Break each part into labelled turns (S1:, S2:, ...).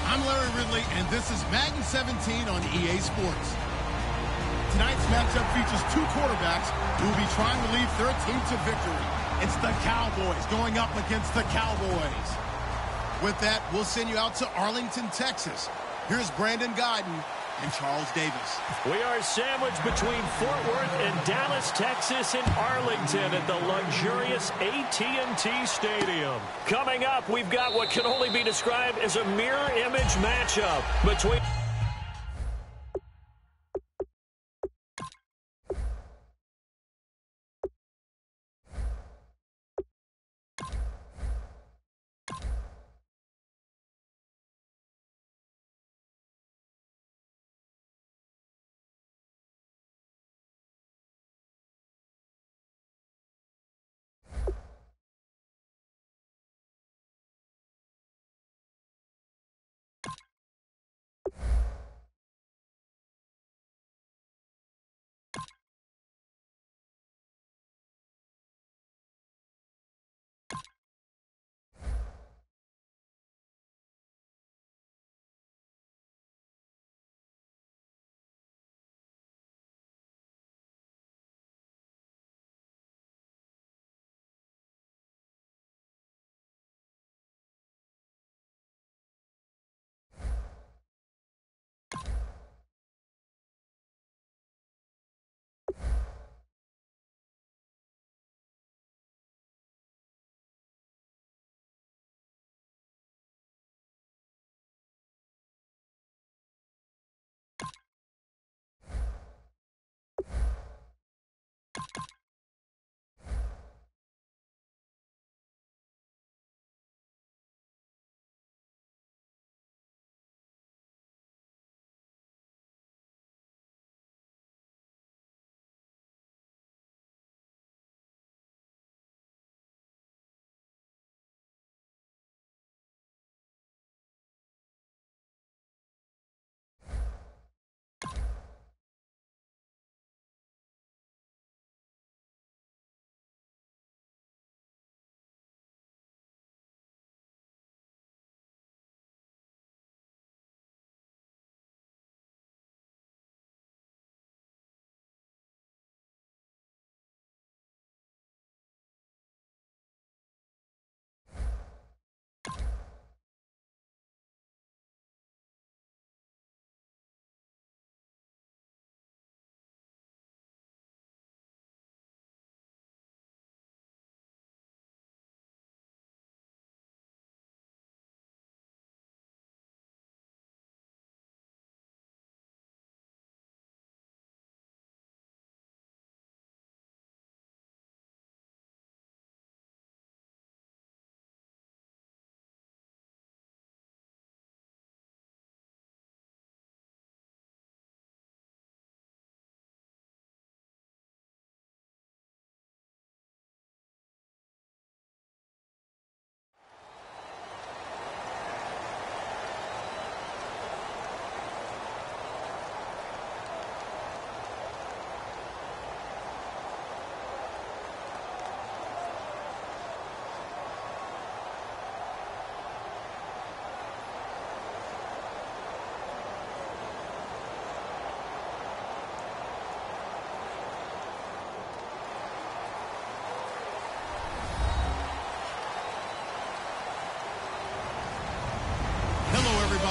S1: I'm Larry Ridley, and this is Madden 17 on EA Sports. Tonight's matchup features two quarterbacks who will be trying to lead their team to victory. It's the Cowboys going up against the Cowboys. With that, we'll send you out to Arlington, Texas. Here's Brandon Guyton and Charles Davis.
S2: We are sandwiched between Fort Worth and Dallas, Texas, and Arlington at the luxurious AT&T Stadium. Coming up, we've got what can only be described as a mirror image matchup between...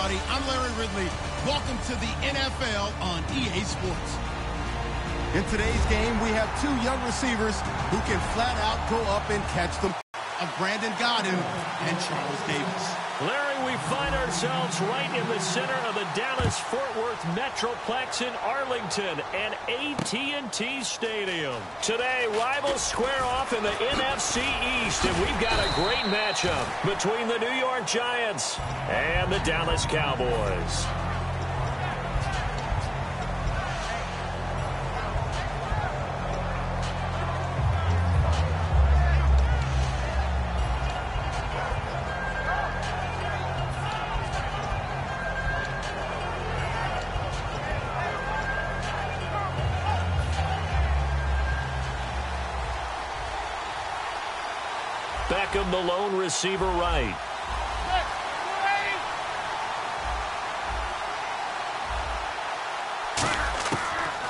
S1: everybody. I'm Larry Ridley. Welcome to the NFL on EA Sports. In today's game, we have two young receivers who can flat out go up and catch them, of Brandon Godden and Charles Davis.
S2: Larry, we find ourselves right in the center of the Dallas-Fort Worth Metroplex in Arlington and AT&T Stadium. Today, rivals square off in the NFC East, and we've got a great matchup between the New York Giants and the Dallas Cowboys. Beckham, the lone receiver, right.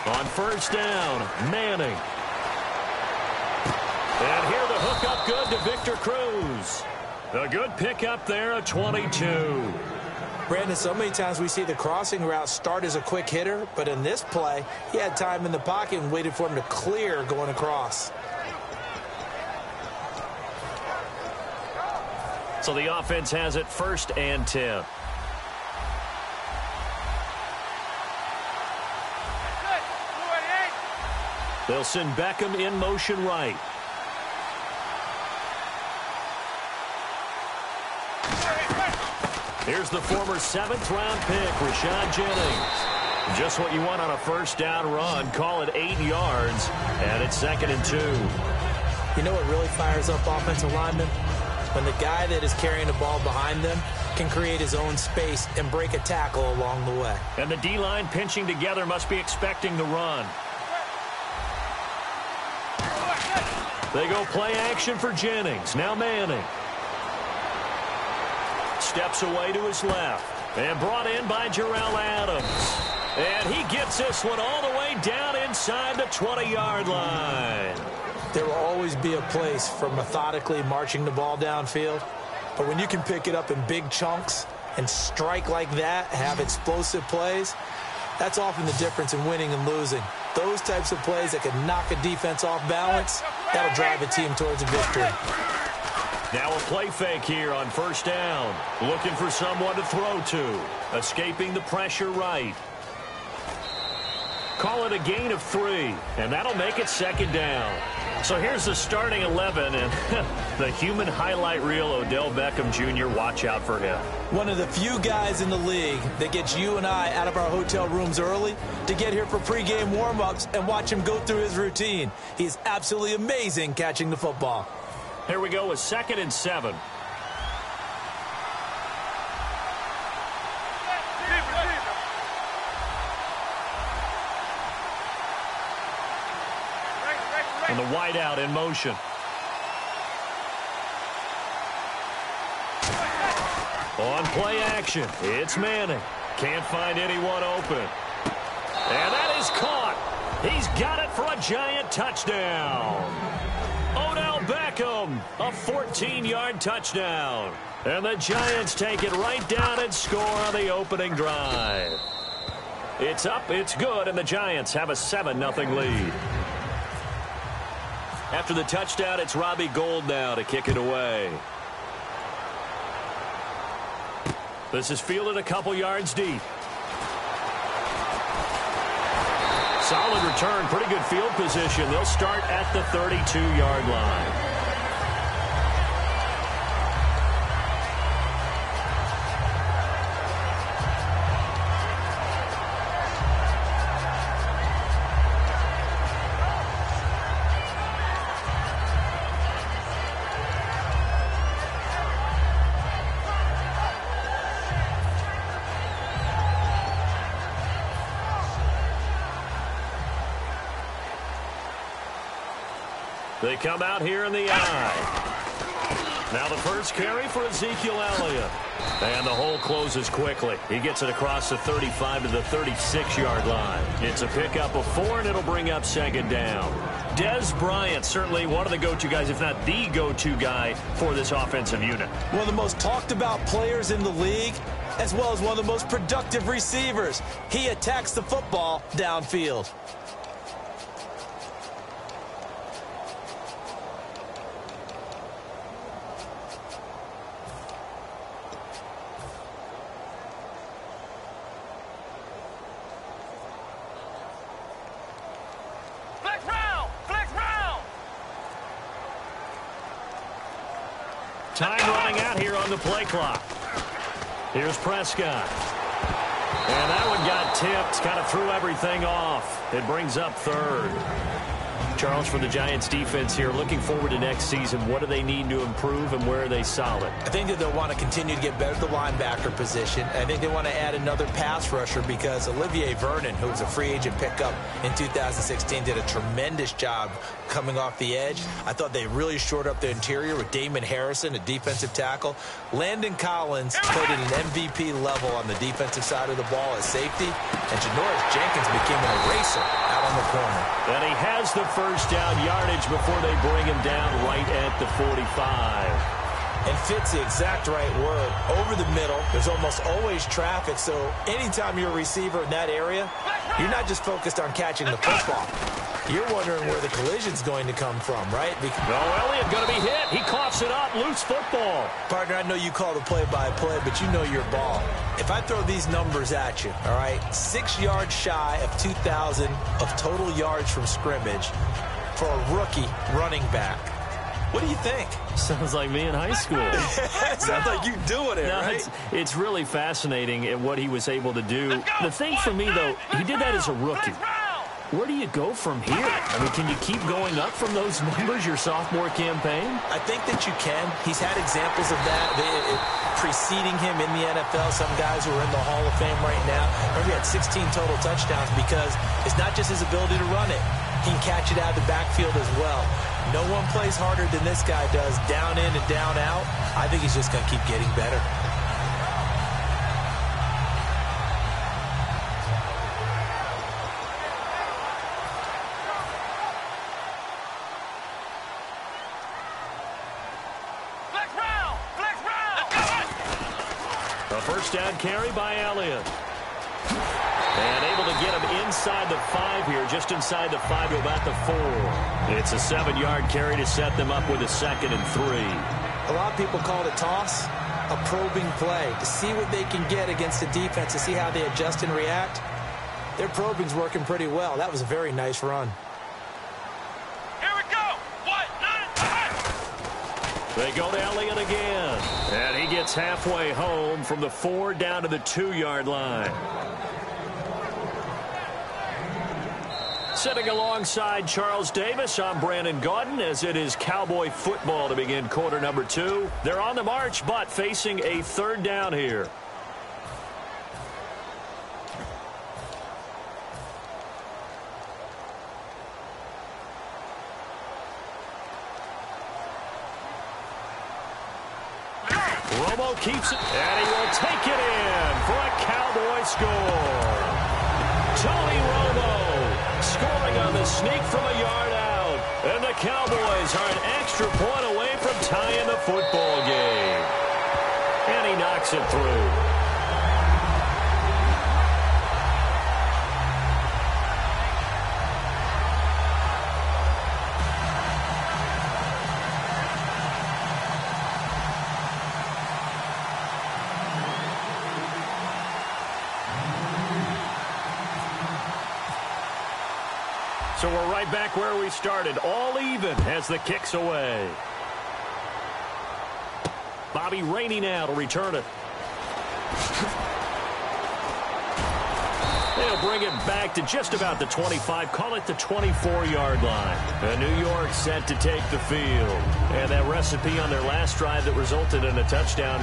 S2: On first down, Manning. And here the hook up good to Victor Cruz. A good pickup there, a 22.
S3: Brandon, so many times we see the crossing route start as a quick hitter, but in this play, he had time in the pocket and waited for him to clear going across.
S2: So the offense has it 1st and 10. They'll send Beckham in motion right. Here's the former 7th-round pick, Rashad Jennings. Just what you want on a first down run. Call it 8 yards, and it's 2nd and 2.
S3: You know what really fires up offensive linemen? When the guy that is carrying the ball behind them can create his own space and break a tackle along the way.
S2: And the D-line pinching together must be expecting the run. They go play action for Jennings. Now Manning. Steps away to his left. And brought in by Jarrell Adams. And he gets this one all the way down inside the 20-yard line.
S3: There will always be a place for methodically marching the ball downfield. But when you can pick it up in big chunks and strike like that, have explosive plays, that's often the difference in winning and losing. Those types of plays that can knock a defense off balance, that'll drive a team towards a victory.
S2: Now a play fake here on first down. Looking for someone to throw to. Escaping the pressure right. Call it a gain of 3, and that'll make it 2nd down. So here's the starting 11, and the human highlight reel, Odell Beckham Jr., watch out for him.
S3: One of the few guys in the league that gets you and I out of our hotel rooms early to get here for pregame warm-ups and watch him go through his routine. He's absolutely amazing catching the football.
S2: Here we go with 2nd and 7. And the wideout in motion. On play action, it's Manning. Can't find anyone open. And that is caught. He's got it for a giant touchdown. Odell Beckham, a 14-yard touchdown. And the Giants take it right down and score on the opening drive. It's up, it's good, and the Giants have a 7-0 lead. After the touchdown, it's Robbie Gould now to kick it away. This is fielded a couple yards deep. Solid return, pretty good field position. They'll start at the 32-yard line. They come out here in the eye. Now the first carry for Ezekiel Elliott. And the hole closes quickly. He gets it across the 35 to the 36-yard line. It's a pickup of 4, and it'll bring up 2nd down. Dez Bryant, certainly one of the go-to guys, if not the go-to guy for this offensive unit.
S3: One of the most talked about players in the league, as well as one of the most productive receivers. He attacks the football downfield.
S2: Time running out here on the play clock. Here's Prescott. And that one got tipped, kind of threw everything off. It brings up third. Charles, for the Giants defense here, looking forward to next season, what do they need to improve and where are they solid?
S3: I think that they'll want to continue to get better at the linebacker position. I think they want to add another pass rusher because Olivier Vernon, who was a free agent pickup in 2016, did a tremendous job coming off the edge. I thought they really shored up the interior with Damon Harrison, a defensive tackle. Landon Collins played at an MVP level on the defensive side of the ball as safety, and Janoris Jenkins became an eraser out on the corner.
S2: And he has the first down yardage before they bring him down right at the 45.
S3: And fits the exact right word. Over the middle, there's almost always traffic, so anytime you're a receiver in that area, you're not just focused on catching the football. You're wondering where the collision's going to come from, right?
S2: No, Elliott going to be hit. He coughs it up. Loose football.
S3: Partner, I know you call the play-by-play, but you know your ball. If I throw these numbers at you, all right, 6 yards shy of 2,000 of total yards from scrimmage for a rookie running back. What do you think?
S2: Sounds like me in high school.
S3: Sounds like you doing it,
S2: no,
S3: right?
S2: It's really fascinating at what he was able to do. The thing for me, though, he did that as a rookie. Where do you go from here? I mean, can you keep going up from those numbers your sophomore campaign?
S3: I think that you can. He's had examples of that preceding him in the NFL. Some guys who are in the Hall of Fame right now. Remember, he had 16 total touchdowns because it's not just his ability to run it. He can catch it out of the backfield as well. No one plays harder than this guy does, down in and down out. I think he's just going to keep getting better.
S2: A first down carry by Elliott. And able to get him inside the 5 here, just inside the 5 to about the 4. It's a 7-yard carry to set them up with a 2nd and 3.
S3: A lot of people call it a toss, a probing play, to see what they can get against the defense, to see how they adjust and react. Their probing's working pretty well. That was a very nice run.
S4: Here we go. 1, 9, 10.
S2: They go to Elliott again. And he gets halfway home from the 4 down to the 2-yard line. Sitting alongside Charles Davis, I'm Brandon Gaudin as it is Cowboy football to begin quarter number 2. They're on the march, but facing a 3rd down here. Romo keeps it, and he will take it in for a Cowboy score. Tony Romo scoring on the sneak from a yard out. And the Cowboys are an extra point away from tying the football game. And he knocks it through. So we're right back where we started, all even as the kick's away. Bobby Rainey now to return it. They'll bring it back to just about the 25, call it the 24-yard line. And New York set to take the field. And that recipe on their last drive that resulted in a touchdown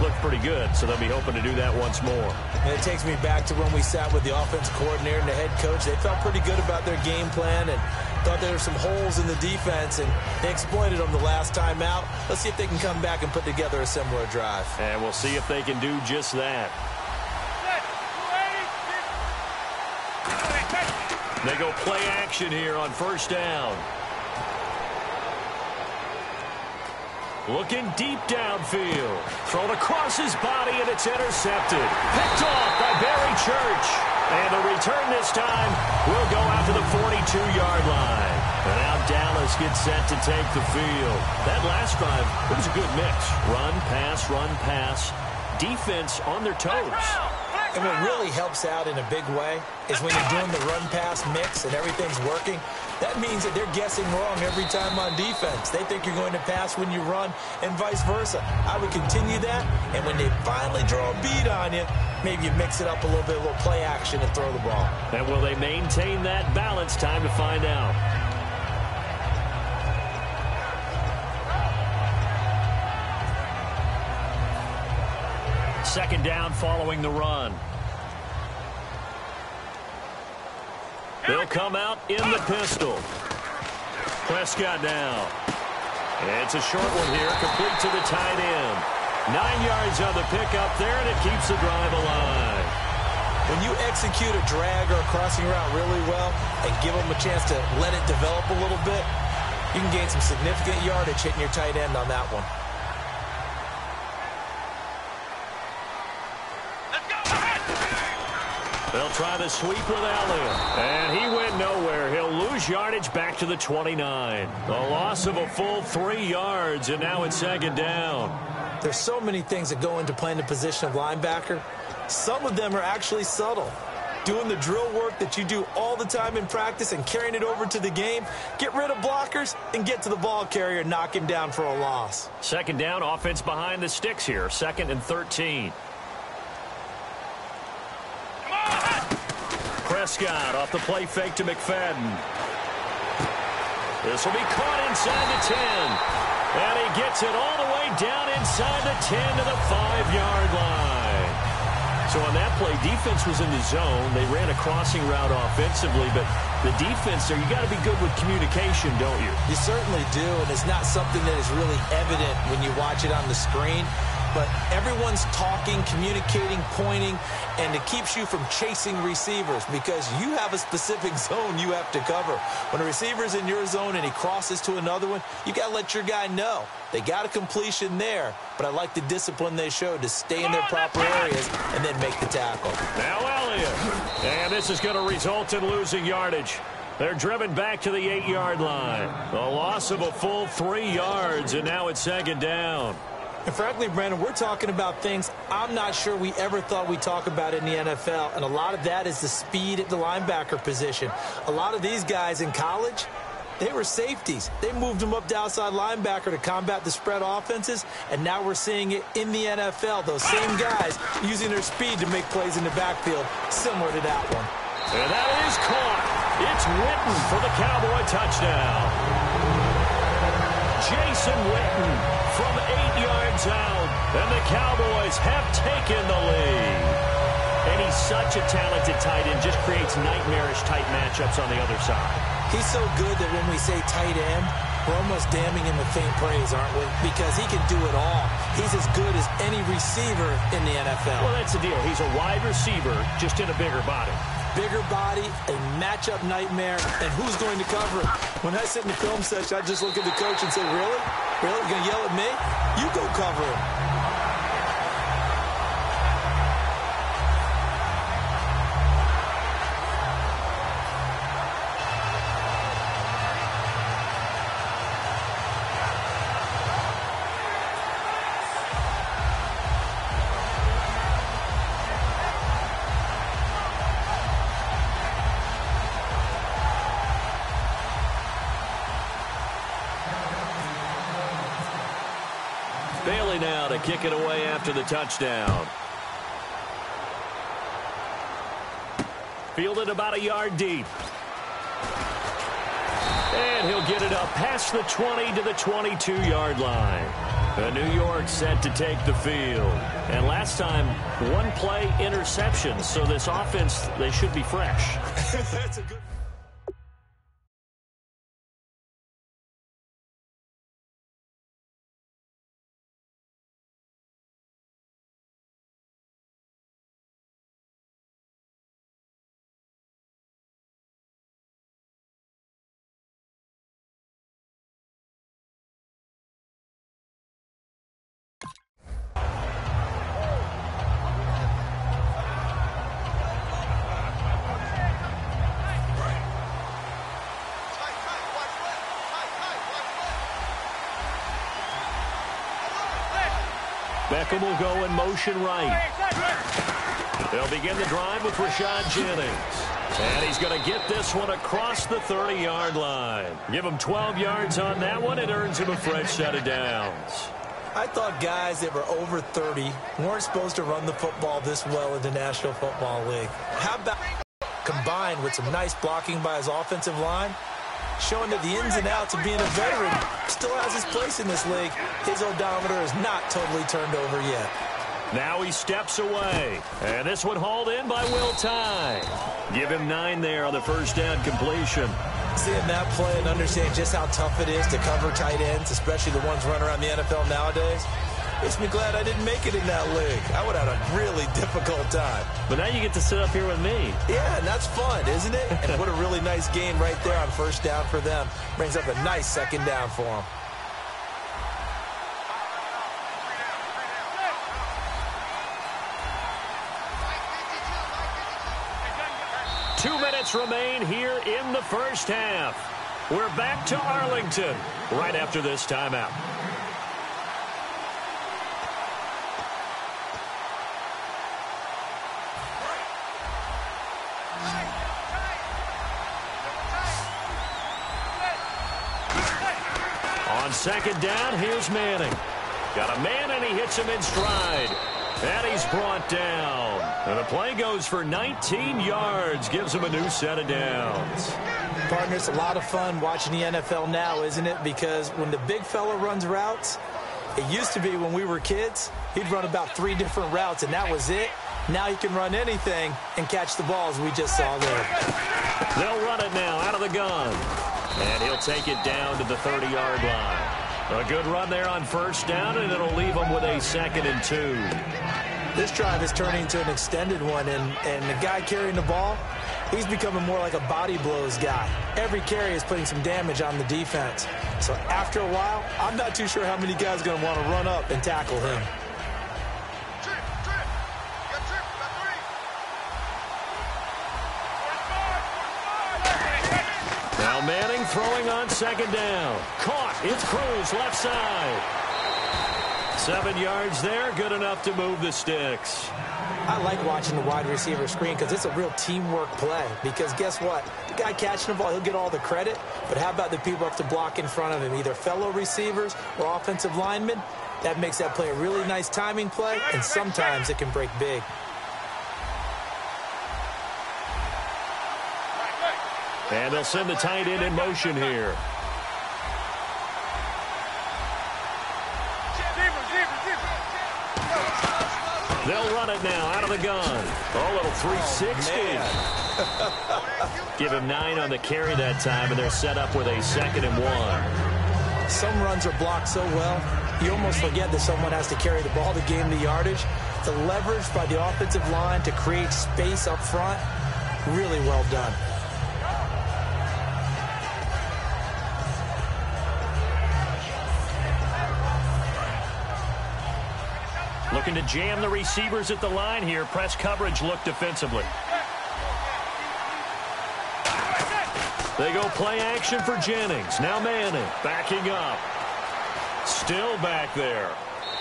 S2: looked pretty good, so they'll be hoping to do that once more.
S3: And it takes me back to when we sat with the offensive coordinator and the head coach. They felt pretty good about their game plan and thought there were some holes in the defense, and they exploited them the last time out. Let's see if they can come back and put together a similar drive.
S2: And we'll see if they can do just that. They go play action here on first down. Looking deep downfield. Thrown across his body, and it's intercepted. Picked off by Barry Church. And the return this time will go out to the 42-yard line. And now Dallas gets set to take the field. That last drive, it was a good mix. Run, pass. Defense on their toes.
S3: And what really helps out in a big way is when you're doing the run-pass mix and everything's working, that means that they're guessing wrong every time on defense. They think you're going to pass when you run and vice versa. I would continue that, and when they finally draw a beat on you, maybe you mix it up a little play action and throw the ball.
S2: And will they maintain that balance? Time to find out. Second down following the run. They'll come out in the pistol. Prescott now. It's a short one here, complete to the tight end. 9 yards on the pickup there, and it keeps the drive alive.
S3: When you execute a drag or a crossing route really well and give them a chance to let it develop a little bit, you can gain some significant yardage hitting your tight end on that one.
S2: They'll try the sweep with Elliott. And he went nowhere. He'll lose yardage back to the 29. A loss of a full 3 yards, and now it's second down.
S3: There's so many things that go into playing the position of linebacker. Some of them are actually subtle. Doing the drill work that you do all the time in practice and carrying it over to the game. Get rid of blockers and get to the ball carrier and knock him down for a loss.
S2: Second down, offense behind the sticks here. 2nd and 13. Prescott off the play fake to McFadden. This will be caught inside the 10. And he gets it all the way down inside the 10 to the 5-yard line. So on that play, defense was in the zone. They ran a crossing route offensively, but the defense there, you got to be good with communication, don't you?
S3: You certainly do, and it's not something that is really evident when you watch it on the screen. But everyone's talking, communicating, pointing, and it keeps you from chasing receivers because you have a specific zone you have to cover. When a receiver's in your zone and he crosses to another one, you got to let your guy know. They got a completion there, but I like the discipline they showed to stay in their proper areas and then make the tackle.
S2: Now Elliott. And this is going to result in losing yardage. They're driven back to the 8-yard line. A loss of a full 3 yards, and now it's second down.
S3: And frankly, Brandon, we're talking about things I'm not sure we ever thought we'd talk about in the NFL, and a lot of that is the speed at the linebacker position. A lot of these guys in college, they were safeties. They moved them up to outside linebacker to combat the spread offenses, and now we're seeing it in the NFL. Those same guys using their speed to make plays in the backfield, similar to that one.
S2: And that is caught. It's Witten for the Cowboy touchdown. Jason Witten from 8 yards out, and the Cowboys have taken the lead. And he's such a talented tight end, just creates nightmarish tight matchups on the other side.
S3: He's so good that when we say tight end, we're almost damning him with faint praise, aren't we? Because he can do it all. He's as good as any receiver in the NFL.
S2: Well, that's the deal. He's a wide receiver, just in a bigger body.
S3: Bigger body, a matchup nightmare, and who's going to cover it? When I sit in the film session, I just look at the coach and say, really? Really? You're going to yell at me? You go cover him.
S2: Bailey now to kick it away after the touchdown. Fielded about a yard deep. And he'll get it up past the 20 to the 22-yard line. New York set to take the field. And last time, one play interception. So this offense, they should be fresh.
S3: That's a good
S2: Beckham will go in motion right. They'll begin the drive with Rashad Jennings. And he's going to get this one across the 30-yard line. Give him 12 yards on that one. It earns him a fresh set of downs.
S3: I thought guys that were over 30 weren't supposed to run the football this well in the National Football League. How about combined with some nice blocking by his offensive line, showing that the ins and outs of being a veteran still has his place in this league. His odometer is not totally turned over yet.
S2: Now he steps away. And this one hauled in by Will Tye. Give him 9 there on the first down completion.
S3: Seeing that play and understanding just how tough it is to cover tight ends, especially the ones running around the NFL nowadays, makes me glad I didn't make it in that league. I would have had a really difficult time.
S2: But now you get to sit up here with me.
S3: Yeah, and that's fun, isn't it? And what a really nice game right there on first down for them. Brings up a nice second down for them.
S2: Two minutes remain here in the first half. We're back to Arlington right after this timeout. On second down, here's Manning. Got a man, and he hits him in stride. And he's brought down. And the play goes for 19 yards. Gives him a new set of downs.
S3: Partner, it's a lot of fun watching the NFL now, isn't it? Because when the big fella runs routes, it used to be when we were kids, he'd run about 3 different routes, and that was it. Now he can run anything and catch the balls we just saw there.
S2: They'll run it now out of the gun. And he'll take it down to the 30-yard line. A good run there on first down, and it'll leave them with a 2nd and 2.
S3: This drive is turning into an extended one, and the guy carrying the ball, he's becoming more like a body blows guy. Every carry is putting some damage on the defense. So after a while, I'm not too sure how many guys are going to want to run up and tackle him.
S2: Now Manning throwing on second down. Caught. It's Cruz left side. 7 yards there. Good enough to move the sticks.
S3: I like watching the wide receiver screen because it's a real teamwork play. Because guess what? The guy catching the ball, he'll get all the credit. But how about the people up to block in front of him, either fellow receivers or offensive linemen? That makes that play a really nice timing play, and sometimes it can break big.
S2: And they'll send the tight end in motion here. They'll run it now out of the gun. Oh, little 360. Give him 9 on the carry that time, and they're set up with a 2nd and 1.
S3: Some runs are blocked so well, you almost forget that someone has to carry the ball to gain the yardage. The leverage by the offensive line to create space up front, really well done.
S2: Looking to jam the receivers at the line here. Press coverage look defensively. They go play action for Jennings. Now Manning backing up. Still back there.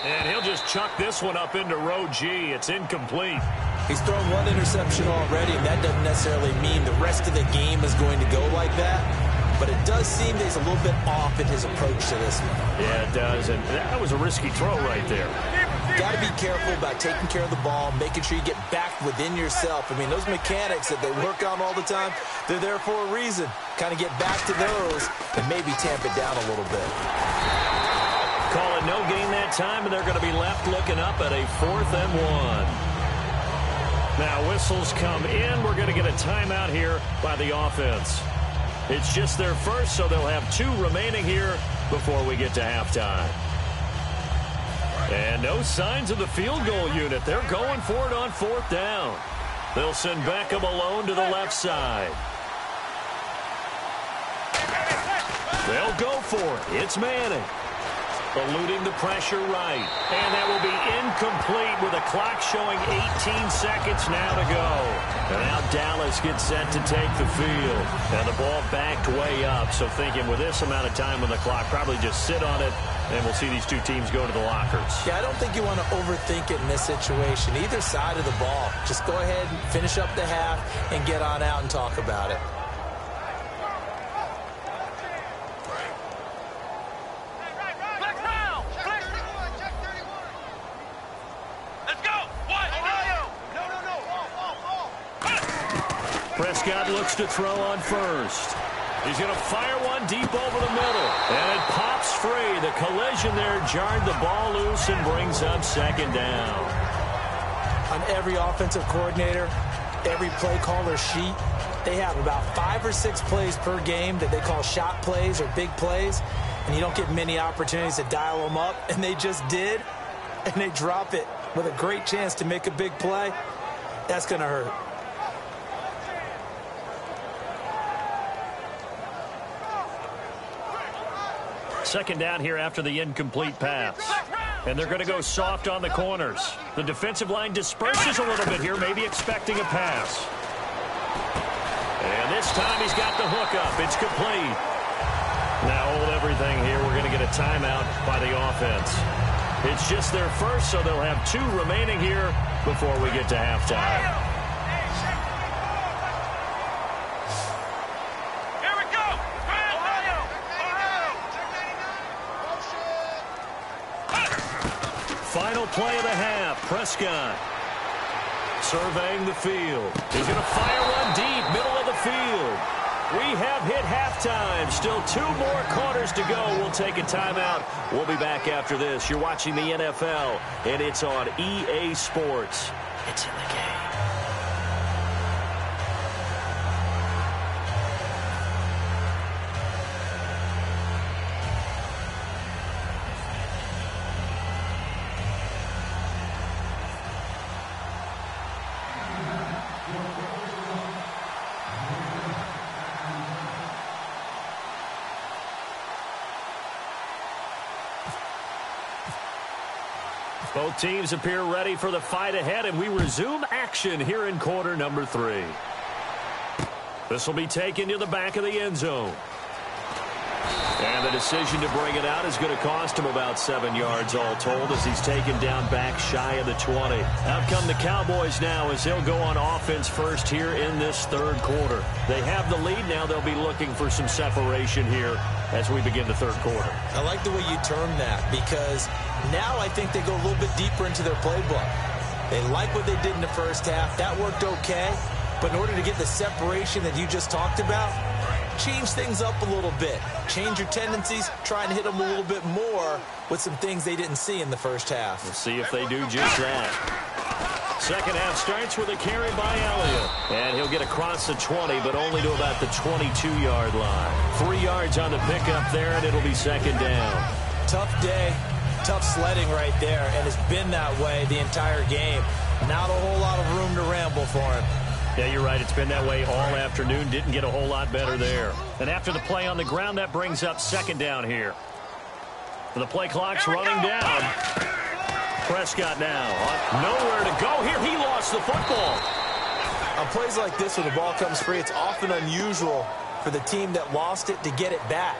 S2: And he'll just chuck this one up into row G. It's incomplete.
S3: He's thrown 1 interception already, and that doesn't necessarily mean the rest of the game is going to go like that. But it does seem that he's a little bit off in his approach to this one.
S2: Yeah, it does. And that was a risky throw right there.
S3: Got to be careful about taking care of the ball, making sure you get back within yourself. I mean, those mechanics that they work on all the time, they're there for a reason. Kind of get back to those and maybe tamp it down a little bit.
S2: Call it no gain that time, and they're going to be left looking up at a 4th and 1. Now whistles come in. We're going to get a timeout here by the offense. It's just their first, so they'll have 2 remaining here before we get to halftime. And no signs of the field goal unit. They're going for it on 4th down. They'll send Beckham alone to the left side. They'll go for it. It's Manning. Eluding the pressure right. And that will be incomplete with a clock showing 18 seconds now to go. And now Dallas gets set to take the field. And the ball backed way up. So thinking with this amount of time on the clock, probably just sit on it, and we'll see these two teams go to the lockers. Yeah, I don't think you want to overthink it in this situation. Either side of the ball. Just go ahead and finish up the half and get on out and talk about it. Prescott looks to throw on first. He's going to fire one deep over the middle. And it pops free. The collision there jarred the ball loose and brings up second down.
S3: On every offensive coordinator, every play caller sheet, they have about 5 or 6 plays per game that they call shot plays or big plays. And you don't get many opportunities to dial them up. And they just did. And they drop it with a great chance to make a big play. That's going to hurt.
S2: Second down here after the incomplete pass. And they're going to go soft on the corners. The defensive line disperses a little bit here, maybe expecting a pass. And this time he's got the hook up. It's complete. Now hold everything here. We're going to get a timeout by the offense. It's just their first, so they'll have 2 remaining here before we get to halftime. Final play of the half. Prescott surveying the field. He's going to fire one deep, middle of the field. We have hit halftime. Still 2 more quarters to go. We'll take a timeout. We'll be back after this. You're watching the NFL, and it's on EA Sports. It's in the game. Both teams appear ready for the fight ahead, and we resume action here in quarter number 3. This will be taken to the back of the end zone. And the decision to bring it out is going to cost him about 7 yards all told as he's taken down back shy of the 20. Out come the Cowboys now as they'll go on offense first here in this third quarter. They have the lead now. They'll be looking for some separation here as we begin the third quarter.
S3: I like the way you term that because now I think they go a little bit deeper into their playbook. They like what they did in the first half. That worked okay. But in order to get the separation that you just talked about, change things up a little bit. Change your tendencies. Try and hit them a little bit more with some things they didn't see in the first half.
S2: We'll see if they do just that. Second half starts with a carry by Elliott. And he'll get across the 20, but only to about the 22-yard line. 3 yards on the pickup there, and it'll be second down.
S3: Tough day. Tough sledding right there, and it's been that way the entire game. Not a whole lot of room to ramble for him.
S2: Yeah, you're right. It's been that way all afternoon. Didn't get a whole lot better there. And after the play on the ground, that brings up second down here. The play clock's running down. Prescott now. Nowhere to go here. He lost the football.
S3: On plays like this, when the ball comes free, it's often unusual for the team that lost it to get it back.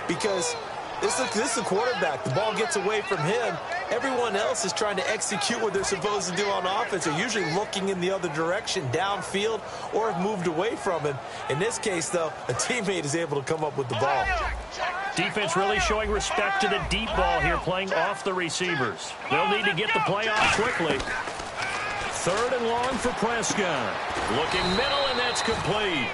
S3: Because this is the quarterback. The ball gets away from him. Everyone else is trying to execute what they're supposed to do on offense. They're usually looking in the other direction, downfield, or have moved away from him. In this case, though, a teammate is able to come up with the ball.
S2: Defense really showing respect to the deep ball here, playing off the receivers. They'll need to get the play off quickly. Third and long for Prescott. Looking middle, and that's complete.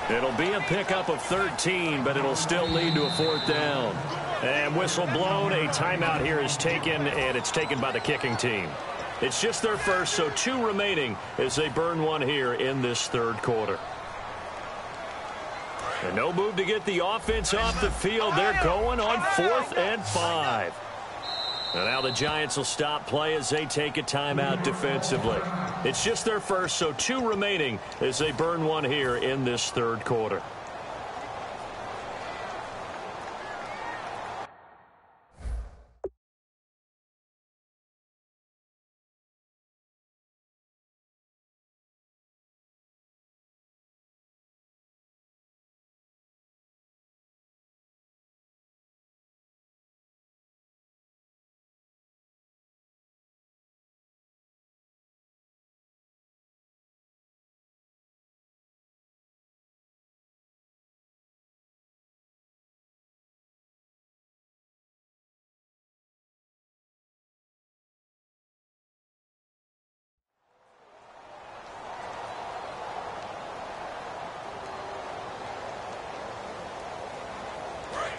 S2: It'll be a pickup of 13, but it'll still lead to a fourth down. And whistle blown, a timeout here is taken, and it's taken by the kicking team. It's just their first, so 2 remaining as they burn one here in this third quarter. And no move to get the offense off the field. They're going on 4th and 5. And now the Giants will stop play as they take a timeout defensively. It's just their first, so 2 remaining as they burn one here in this third quarter.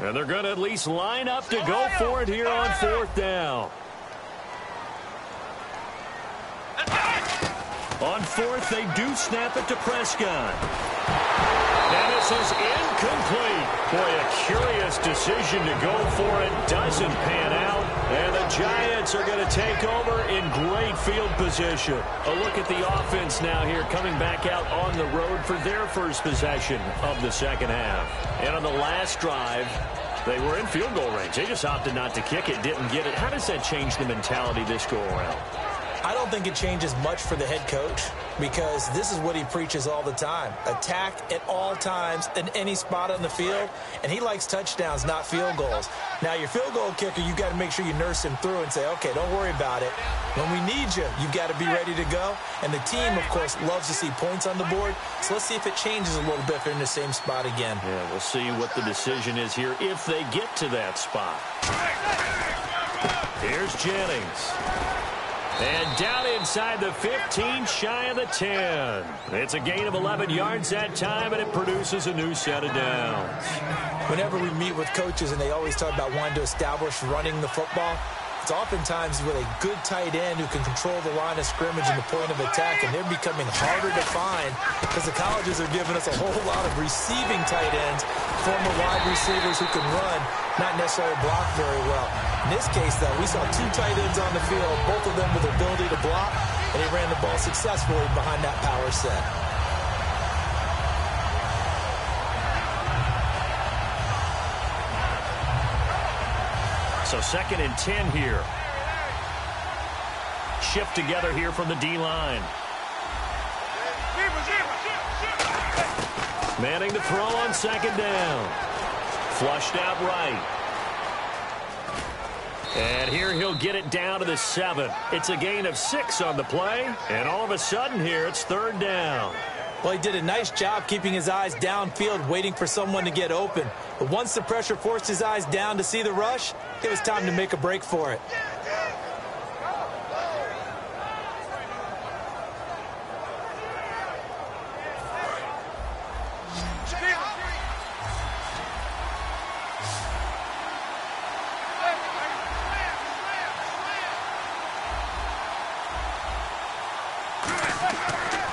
S2: And they're going to at least line up to go for it here on 4th down. On 4th, they do snap it to Prescott. And this is incomplete. Boy, a curious decision to go for it. Doesn't pan out. And the Giants are going to take over in great field position. A look at the offense now here, coming back out on the road for their first possession of the second half. And on the last drive, they were in field goal range. They just opted not to kick it, didn't get it. How does that change the mentality this go around?
S3: I don't think it changes much for the head coach because this is what he preaches all the time. Attack at all times in any spot on the field, and he likes touchdowns, not field goals. Now, your field goal kicker, you've got to make sure you nurse him through and say, okay, don't worry about it. When we need you, you've got to be ready to go. And the team, of course, loves to see points on the board. So let's see if it changes a little bit if they're in the same spot again.
S2: Yeah, we'll see what the decision is here if they get to that spot. Here's Jennings. And down inside the 15, shy of the 10. It's a gain of 11 yards that time, and it produces a new set of downs.
S3: Whenever we meet with coaches and they always talk about wanting to establish running the football, it's oftentimes with a good tight end who can control the line of scrimmage and the point of attack, and they're becoming harder to find because the colleges are giving us a whole lot of receiving tight ends, former wide receivers who can run, not necessarily block very well. In this case, though, we saw 2 tight ends on the field, both of them with the ability to block, and he ran the ball successfully behind that power set.
S2: So 2nd and 10 here. Shift together here from the D-line. Manning to throw on 2nd down. Flushed out right. And here he'll get it down to the 7. It's a gain of 6 on the play. And all of a sudden here, it's 3rd down.
S3: Well, he did a nice job keeping his eyes downfield, waiting for someone to get open. But once the pressure forced his eyes down to see the rush, it was time to make a break for it.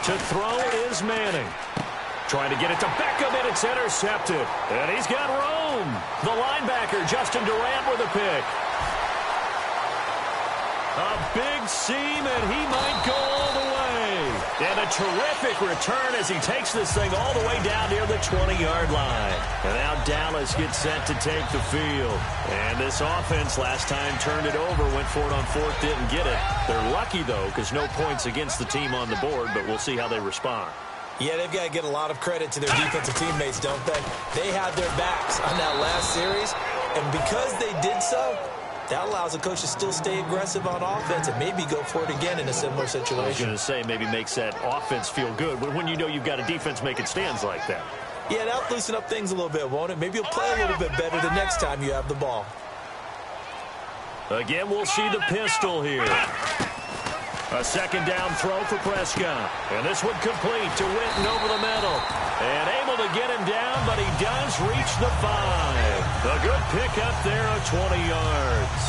S2: To throw is Manning. Trying to get it to Beckham, and it's intercepted. And he's got room. The linebacker, Justin Durant, with a pick. A big seam, and he might go all the way. And a terrific return as he takes this thing all the way down near the 20-yard line. And now Dallas gets set to take the field. And this offense last time turned it over, went for it on 4th, didn't get it. They're lucky, though, because no points against the team on the board, but we'll see how they respond.
S3: Yeah, they've got to get a lot of credit to their defensive teammates, don't they? They had their backs on that last series, and because they did so, that allows the coach to still stay aggressive on offense and maybe go for it again in a similar situation.
S2: I was going to say maybe makes that offense feel good when you know you've got a defense making stands like that.
S3: Yeah, that'll loosen up things a little bit, won't it? Maybe you'll play a little bit better the next time you have the ball.
S2: Again, we'll see the pistol here. A 2nd down throw for Prescott. And this one complete to Witten over the middle. And able to get him down, but he does reach the 5. A good pickup there of 20 yards.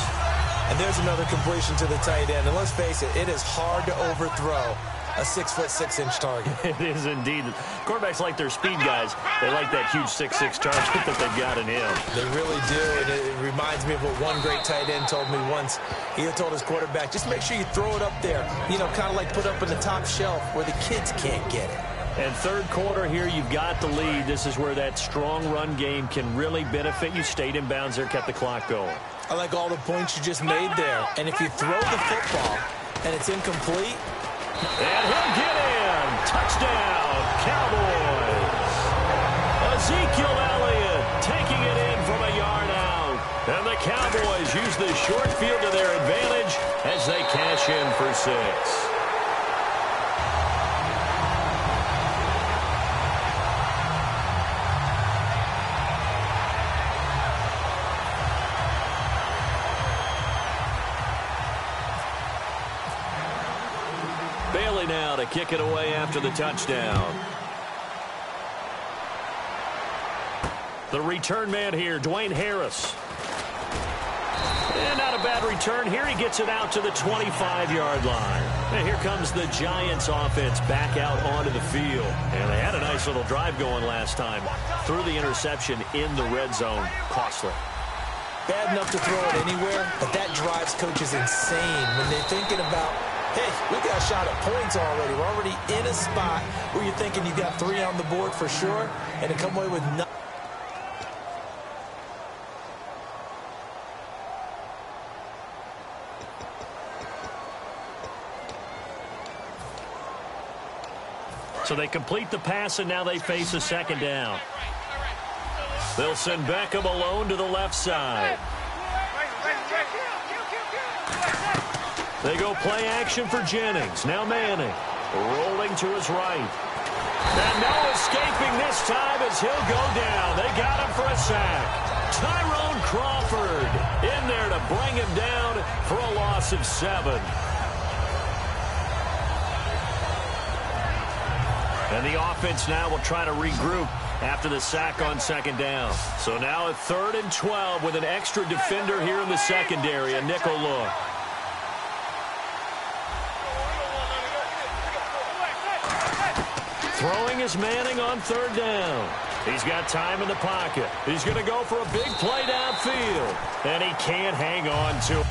S3: And there's another completion to the tight end. And let's face it, it is hard to overthrow a 6'6" target.
S2: It is indeed. Quarterbacks like their speed guys. They like that huge 6'6" target that they've got in him.
S3: They really do, and it reminds me of what one great tight end told me once. He told his quarterback, just make sure you throw it up there, you know, kind of like put up in the top shelf where the kids can't get it.
S2: And 3rd quarter here, you've got the lead. This is where that strong run game can really benefit you. Stayed in bounds there, kept the clock going.
S3: I like all the points you just made there. And if you throw the football and it's incomplete,
S2: and he'll get in. Touchdown, Cowboys. Ezekiel Elliott taking it in from a yard out. And the Cowboys use the short field to their advantage as they cash in for 6. Bailey now to kick it away after the touchdown. The return man here, Dwayne Harris. And not a bad return here. He gets it out to the 25-yard line. And here comes the Giants offense back out onto the field. And they had a nice little drive going last time. Threw the interception in the red zone. Costly.
S3: Bad enough to throw it anywhere, but that drives coaches insane when they're thinking about, hey, we got a shot at points already. We're already in a spot where you're thinking you got 3 on the board for sure, and to come away with nothing.
S2: So they complete the pass, and now they face a second down. They'll send Beckham alone to the left side. They go play action for Jennings. Now Manning rolling to his right. And no escaping this time as he'll go down. They got him for a sack. Tyrone Crawford in there to bring him down for a loss of 7. And the offense now will try to regroup after the sack on second down. So now a 3rd and 12 with an extra defender here in the secondary, a nickel look. Throwing is Manning on 3rd down. He's got time in the pocket. He's going to go for a big play downfield. And he can't hang on to it.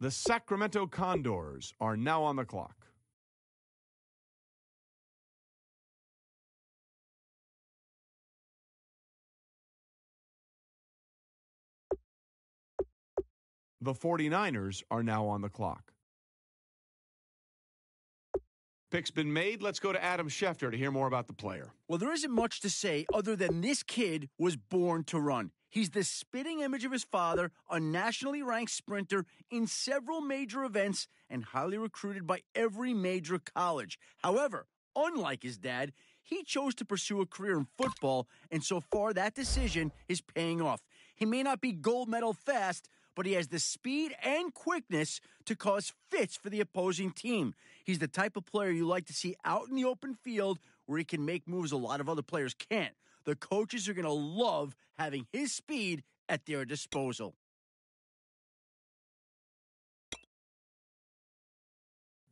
S5: The Sacramento Condors are now on the clock. The 49ers are now on the clock. Pick's been made. Let's go to Adam Schefter to hear more about the player.
S6: Well, there isn't much to say other than this kid was born to run. He's the spitting image of his father, a nationally ranked sprinter in several major events and highly recruited by every major college. However, unlike his dad, he chose to pursue a career in football, and so far that decision is paying off. He may not be gold medal fast, but he has the speed and quickness to cause fits for the opposing team. He's the type of player you like to see out in the open field where he can make moves a lot of other players can't. The coaches are going to love having his speed at their disposal.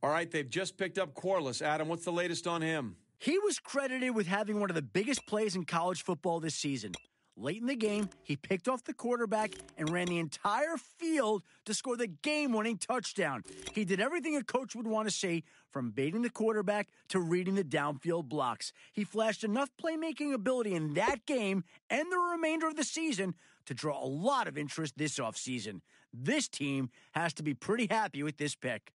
S5: All right, they've just picked up Corliss. Adam, what's the latest on him?
S6: He was credited with having one of the biggest plays in college football this season. Late in the game, he picked off the quarterback and ran the entire field to score the game-winning touchdown. He did everything a coach would want to see, from baiting the quarterback to reading the downfield blocks. He flashed enough playmaking ability in that game and the remainder of the season to draw a lot of interest this offseason. This team has to be pretty happy with this pick.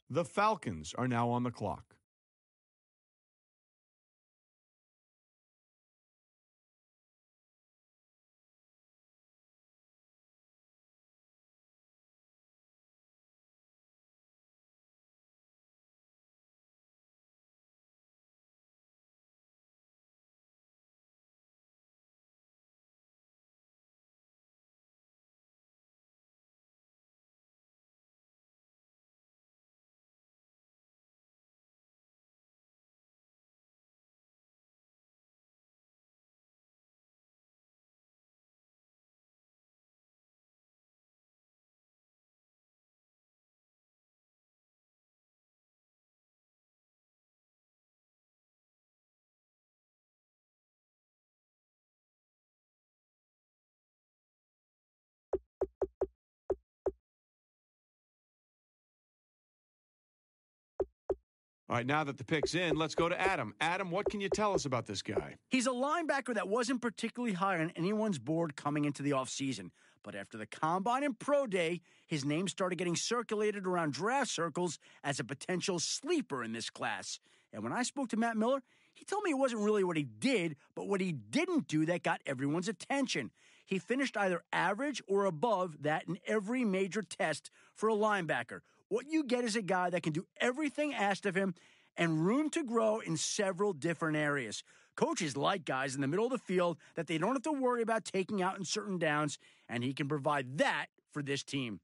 S5: The Falcons are now on the clock. All right, now that the pick's in, let's go to Adam. Adam, what can you tell us about this guy?
S6: He's a linebacker that wasn't particularly high on anyone's board coming into the offseason. But after the Combine and Pro Day, his name started getting circulated around draft circles as a potential sleeper in this class. And when I spoke to Matt Miller, he told me it wasn't really what he did, but what he didn't do that got everyone's attention. He finished either average or above that in every major test for a linebacker. What you get is a guy that can do everything asked of him and room to grow in several different areas. Coaches like guys in the middle of the field that they don't have to worry about taking out in certain downs, and he can provide that for this team.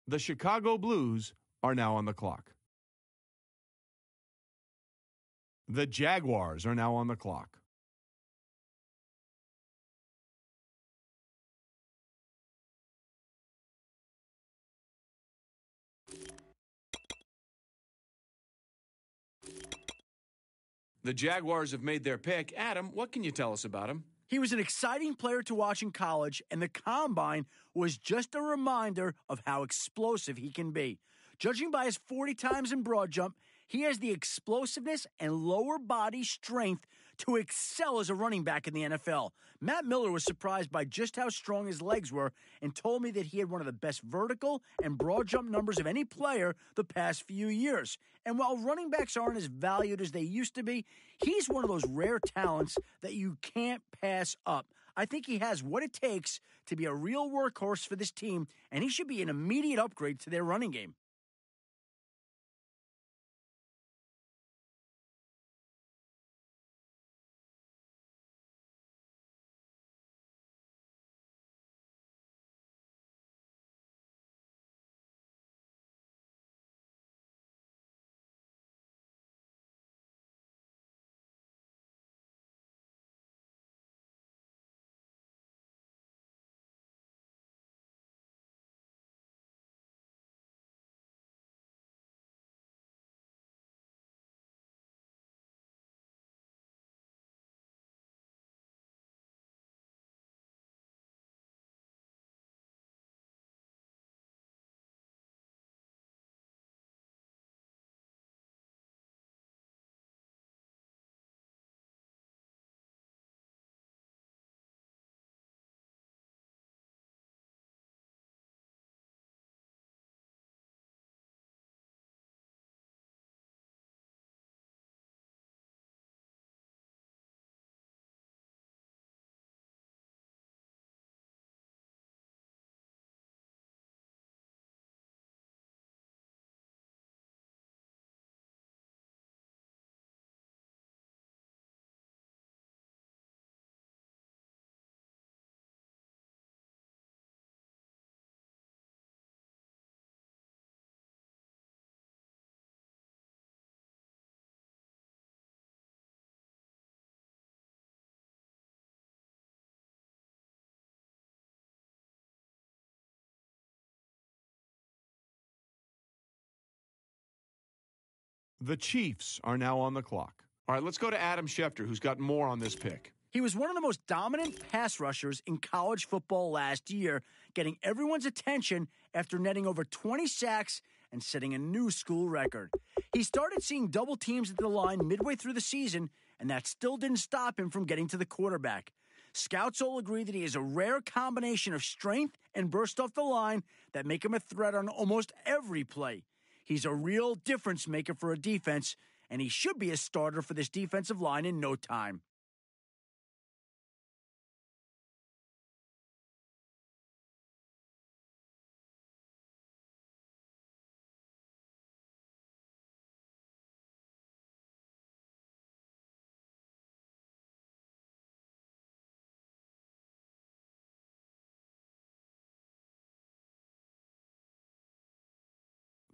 S5: The Chicago Blues are now on the clock. The Jaguars are now on the clock. The Jaguars have made their pick. Adam, what can you tell us about him?
S6: He was an exciting player to watch in college, and the Combine was just a reminder of how explosive he can be. Judging by his 40 times in broad jump, he has the explosiveness and lower body strength to excel as a running back in the NFL. Matt Miller was surprised by just how strong his legs were and told me that he had one of the best vertical and broad jump numbers of any player the past few years. And while running backs aren't as valued as they used to be, he's one of those rare talents that you can't pass up. I think he has what it takes to be a real workhorse for this team, and he should be an immediate upgrade to their running game.
S5: The Chiefs are now on the clock. All right, let's go to Adam Schefter, who's got more on this pick.
S6: He was one of the most dominant pass rushers in college football last year, getting everyone's attention after netting over 20 sacks and setting a new school record. He started seeing double teams at the line midway through the season, and that still didn't stop him from getting to the quarterback. Scouts all agree that he is a rare combination of strength and burst off the line that make him a threat on almost every play. He's a real difference maker for a defense, and he should be a starter for this defensive line in no time.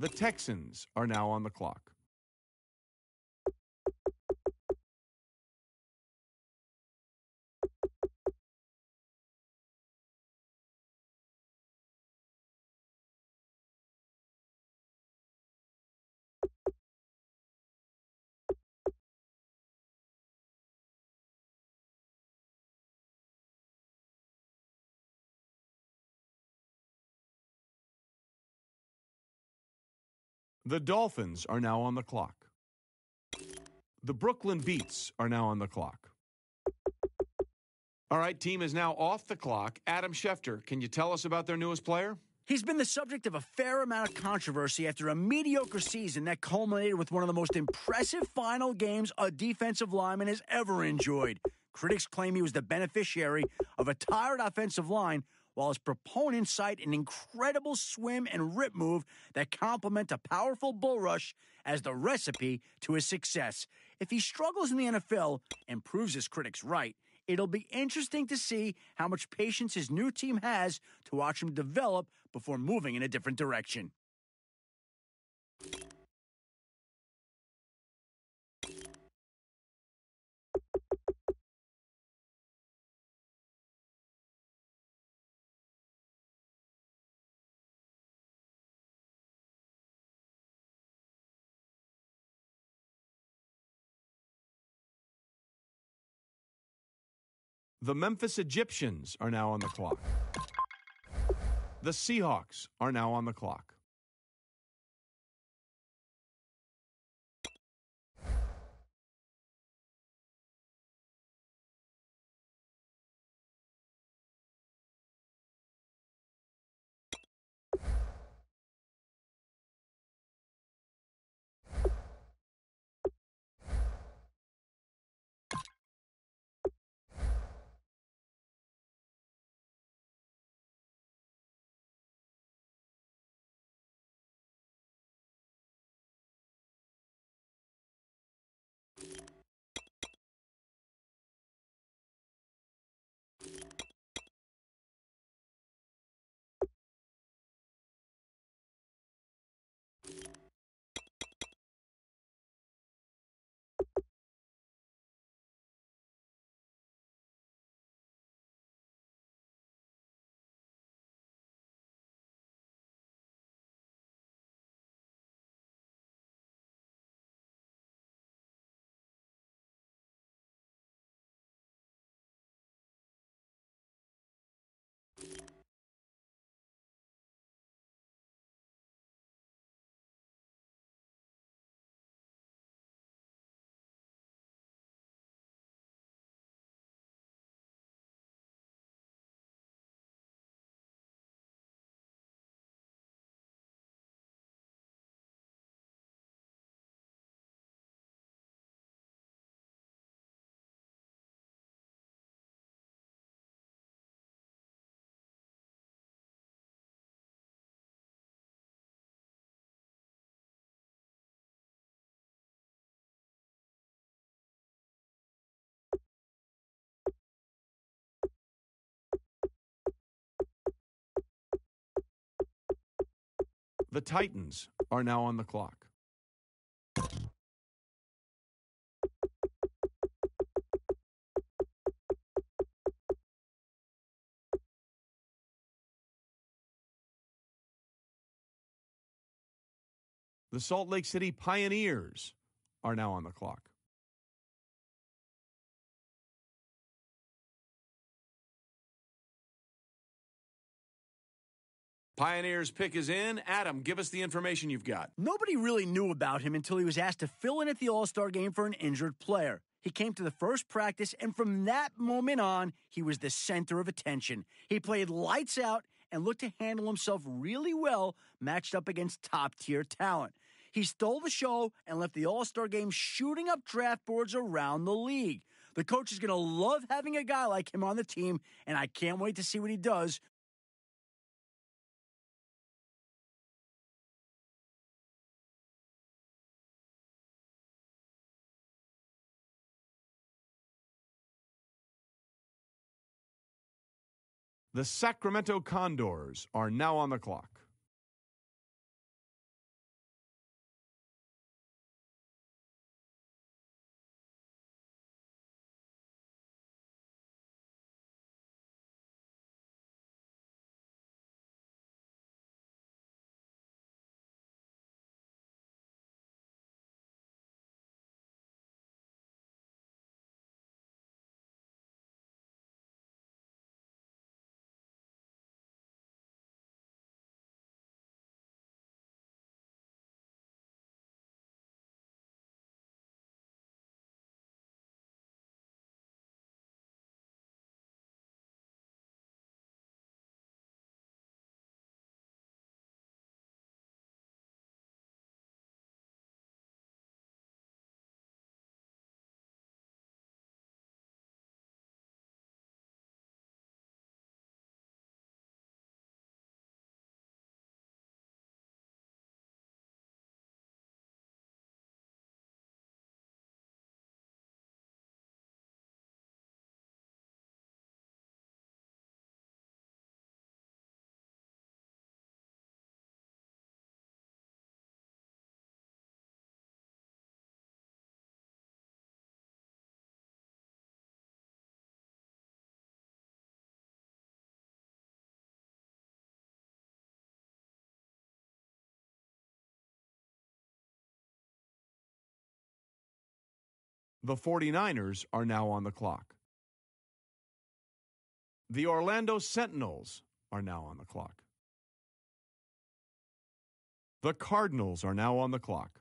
S5: The Texans are now on the clock. The Dolphins are now on the clock. The Brooklyn Beats are now on the clock. All right, team is now off the clock. Adam Schefter, can you tell us about their newest player?
S6: He's been the subject of a fair amount of controversy after a mediocre season that culminated with one of the most impressive final games a defensive lineman has ever enjoyed. Critics claim he was the beneficiary of a tired offensive line, while his proponents cite an incredible swim and rip move that complement a powerful bull rush as the recipe to his success. If he struggles in the NFL and proves his critics right, it'll be interesting to see how much patience his new team has to watch him develop before moving in a different direction.
S5: The Memphis Egyptians are now on the clock. The Seahawks are now on the clock. The Titans are now on the clock. The Salt Lake City Pioneers are now on the clock. Pioneers pick is in. Adam, give us the information you've got.
S6: Nobody really knew about him until he was asked to fill in at the All-Star game for an injured player. He came to the first practice, and from that moment on, he was the center of attention. He played lights out and looked to handle himself really well, matched up against top-tier talent. He stole the show and left the All-Star game shooting up draft boards around the league. The coach is going to love having a guy like him on the team, and I can't wait to see what he does.
S5: The Sacramento Condors are now on the clock. The 49ers are now on the clock. The Orlando Sentinels are now on the clock. The Cardinals are now on the clock.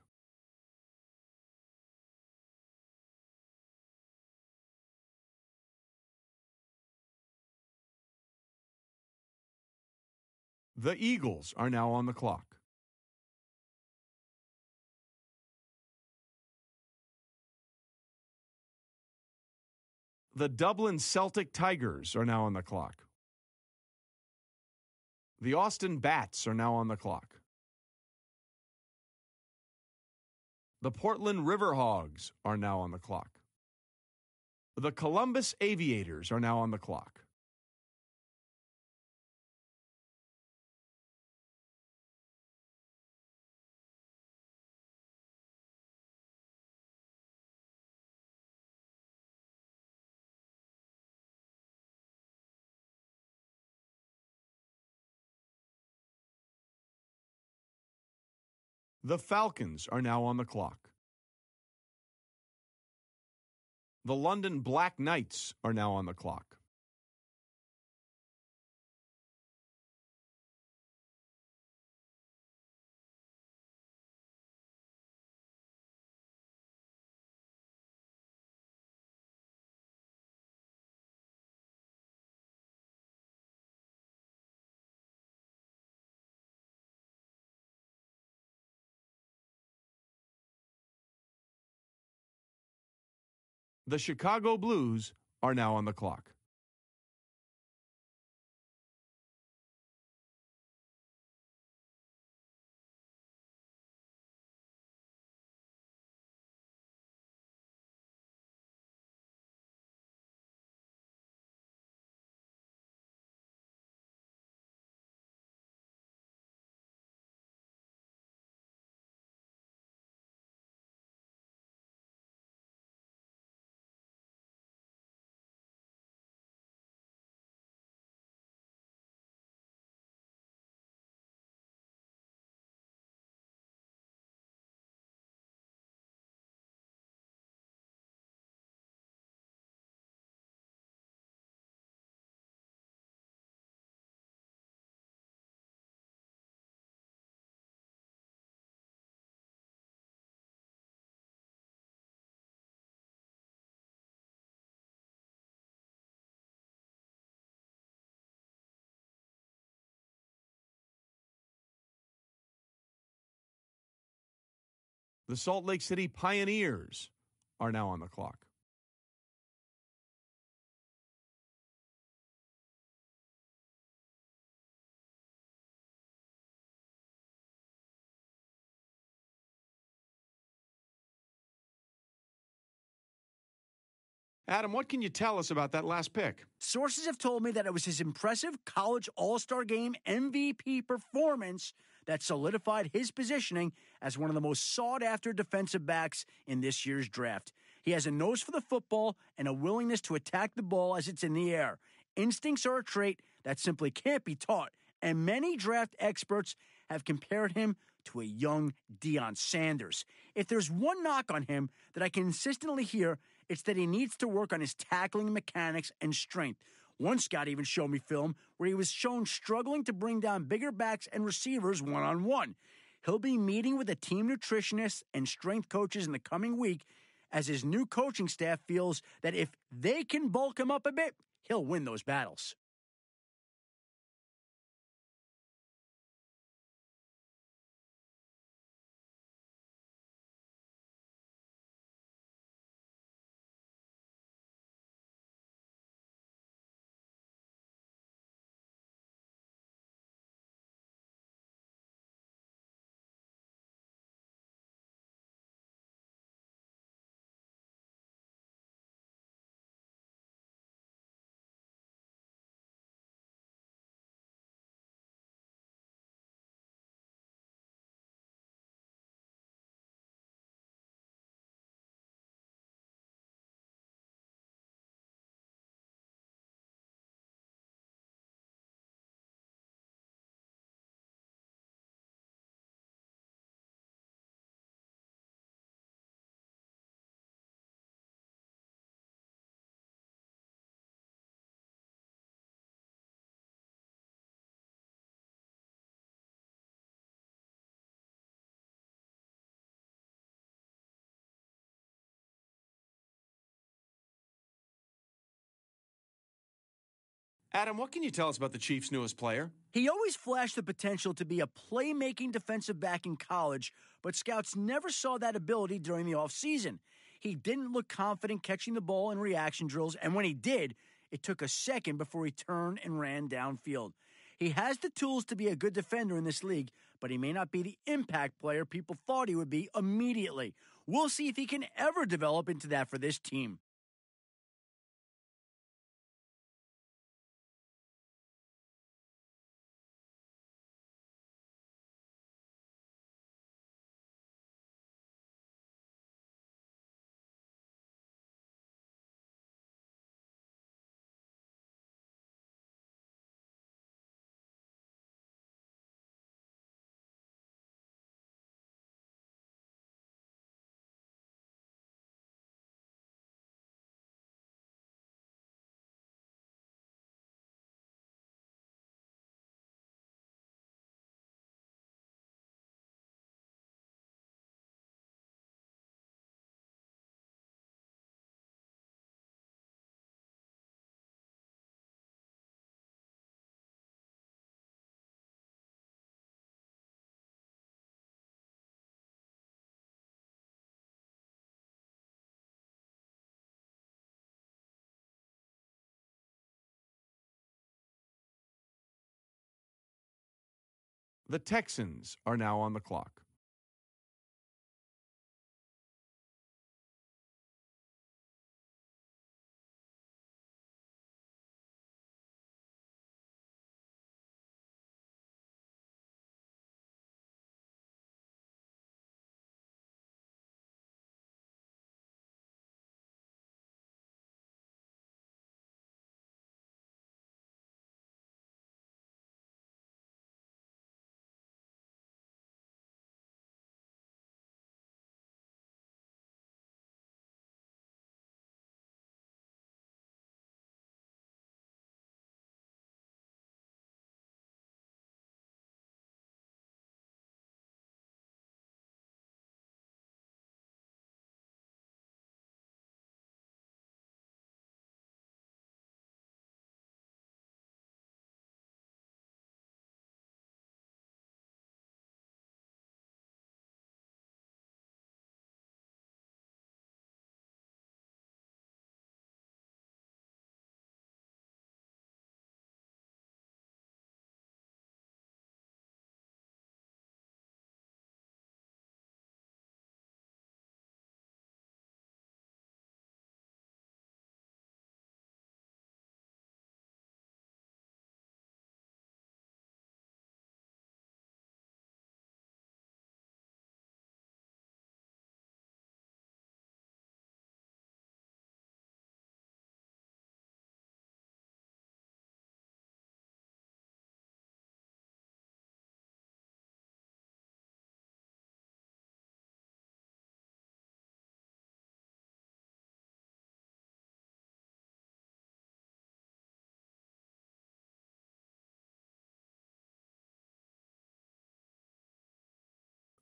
S5: The Eagles are now on the clock. The Dublin Celtic Tigers are now on the clock. The Austin Bats are now on the clock. The Portland Riverhogs are now on the clock. The Columbus Aviators are now on the clock. The Falcons are now on the clock. The London Black Knights are now on the clock. The Chicago Blues are now on the clock. The Salt Lake City Pioneers are now on the clock. Adam, what can you tell us about that last pick?
S6: Sources have told me that it was his impressive college all-star game MVP performance that solidified his positioning as one of the most sought-after defensive backs in this year's draft. He has a nose for the football and a willingness to attack the ball as it's in the air. Instincts are a trait that simply can't be taught, and many draft experts have compared him to a young Deion Sanders. If there's one knock on him that I consistently hear, it's that he needs to work on his tackling mechanics and strength. One scout even showed me film where he was shown struggling to bring down bigger backs and receivers one-on-one. He'll be meeting with a team nutritionist and strength coaches in the coming week as his new coaching staff feels that if they can bulk him up a bit, he'll win those battles.
S5: Adam, what can you tell us about the Chiefs' newest player?
S6: He always flashed the potential to be a playmaking defensive back in college, but scouts never saw that ability during the offseason. He didn't look confident catching the ball in reaction drills, and when he did, it took a second before he turned and ran downfield. He has the tools to be a good defender in this league, but he may not be the impact player people thought he would be immediately. We'll see if he can ever develop into that for this team.
S5: The Texans are now on the clock.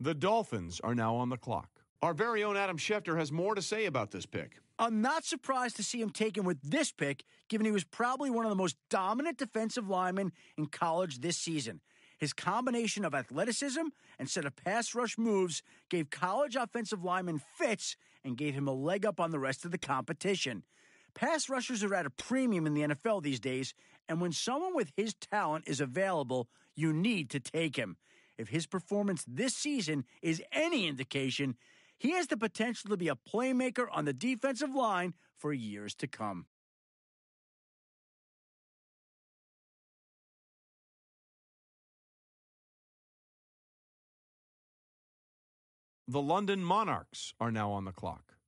S5: The Dolphins are now on the clock. Our very own Adam Schefter has more to say about this pick.
S6: I'm not surprised to see him taken with this pick, given he was probably one of the most dominant defensive linemen in college this season. His combination of athleticism and set of pass rush moves gave college offensive linemen fits and gave him a leg up on the rest of the competition. Pass rushers are at a premium in the NFL these days, and when someone with his talent is available, you need to take him. If his performance this season is any indication, he has the potential to be a playmaker on the defensive line for years to come.
S5: The London Monarchs are now on the clock.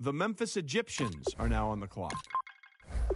S5: The Memphis Egyptians are now on the clock.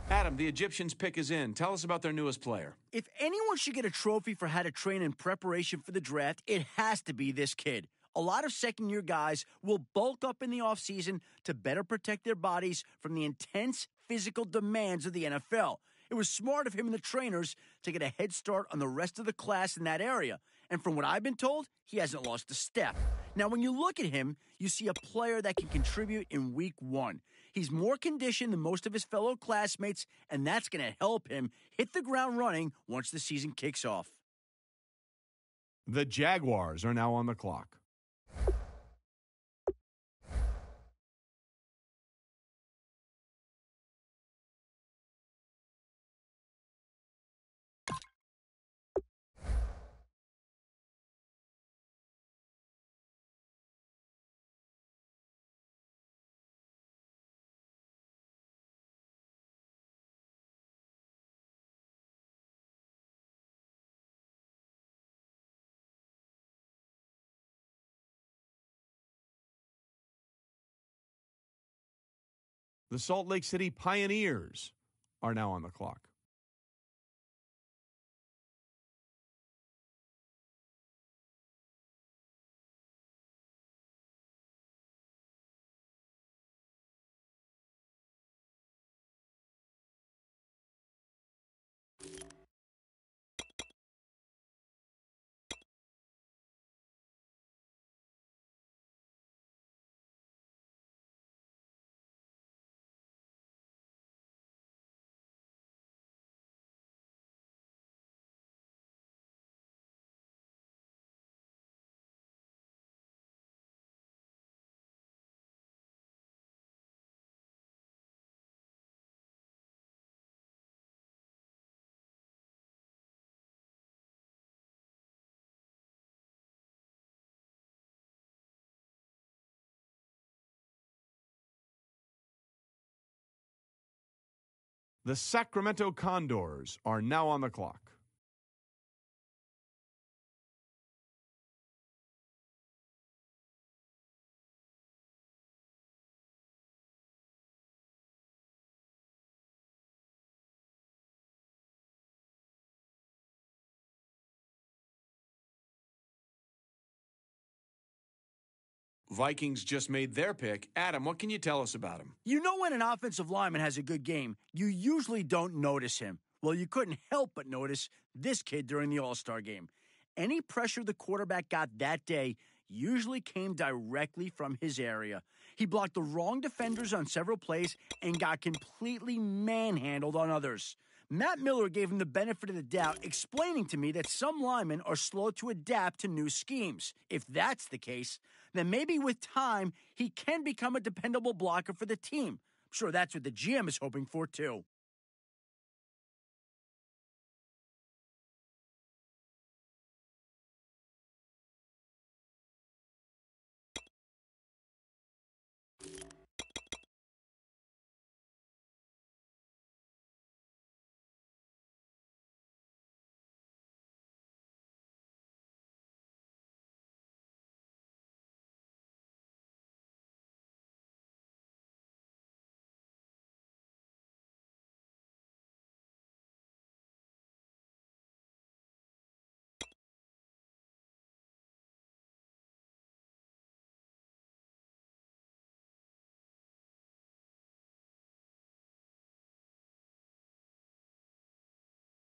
S5: Adam, the Egyptians pick is in. Tell us about their newest player.
S6: If anyone should get a trophy for how to train in preparation for the draft, it has to be this kid. A lot of second-year guys will bulk up in the offseason to better protect their bodies from the intense physical demands of the NFL. It was smart of him and the trainers to get a head start on the rest of the class in that area. And from what I've been told, he hasn't lost a step. Now, when you look at him, you see a player that can contribute in week one. He's more conditioned than most of his fellow classmates, and that's going to help him hit the ground running once the season kicks off.
S5: The Jaguars are now on the clock. The Salt Lake City Pioneers are now on the clock. The Sacramento Condors are now on the clock. Vikings just made their pick. Adam, what can you tell us about him?
S6: You know when an offensive lineman has a good game, you usually don't notice him. Well, you couldn't help but notice this kid during the All-Star game. Any pressure the quarterback got that day usually came directly from his area. He blocked the wrong defenders on several plays and got completely manhandled on others. Matt Miller gave him the benefit of the doubt, explaining to me that some linemen are slow to adapt to new schemes. If that's the case, then maybe with time, he can become a dependable blocker for the team. I'm sure that's what the GM is hoping for, too.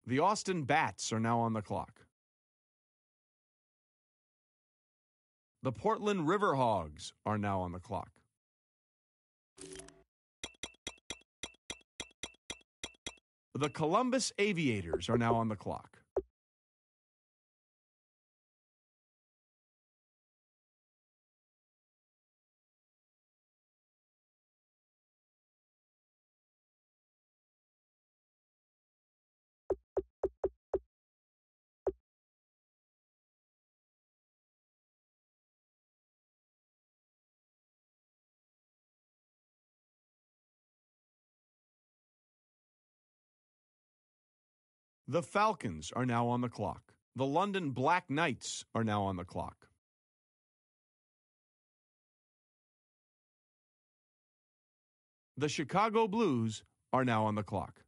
S5: The Austin Bats are now on the clock. The Portland Riverhogs are now on the clock. The Columbus Aviators are now on the clock. The Falcons are now on the clock. The London Black Knights are now on the clock. The Chicago Blues are now on the clock.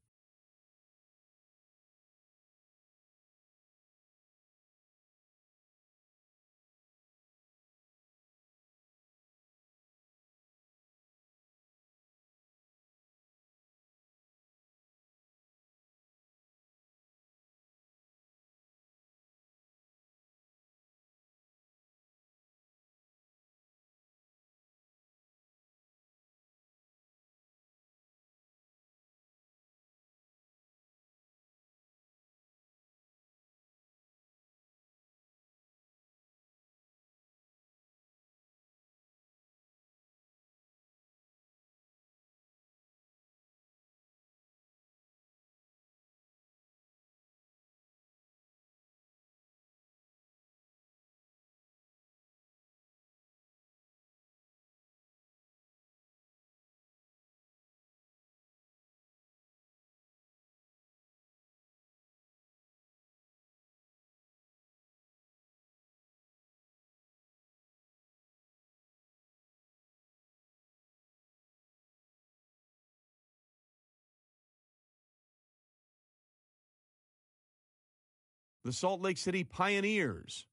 S5: The Salt Lake City Pioneers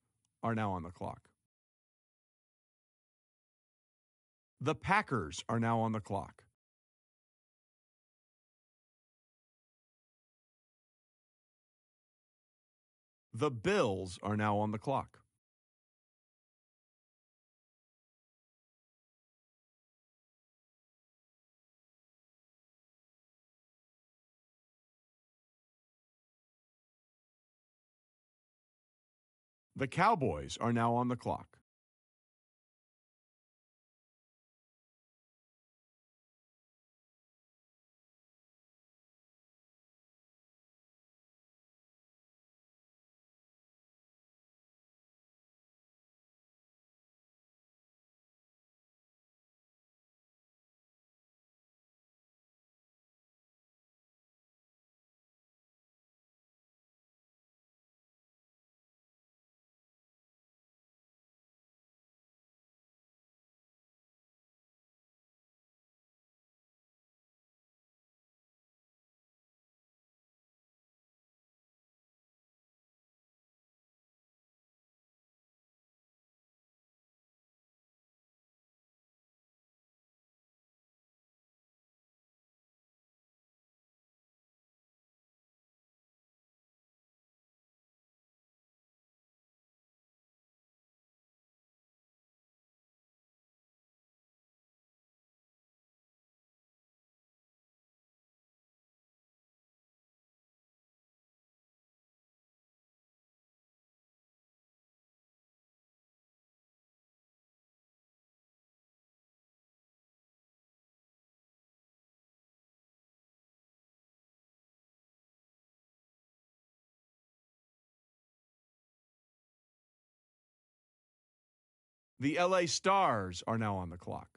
S5: are now on the clock. The Packers are now on the clock. The Bills are now on the clock. The Cowboys are now on the clock. The LA Stars are now on the clock.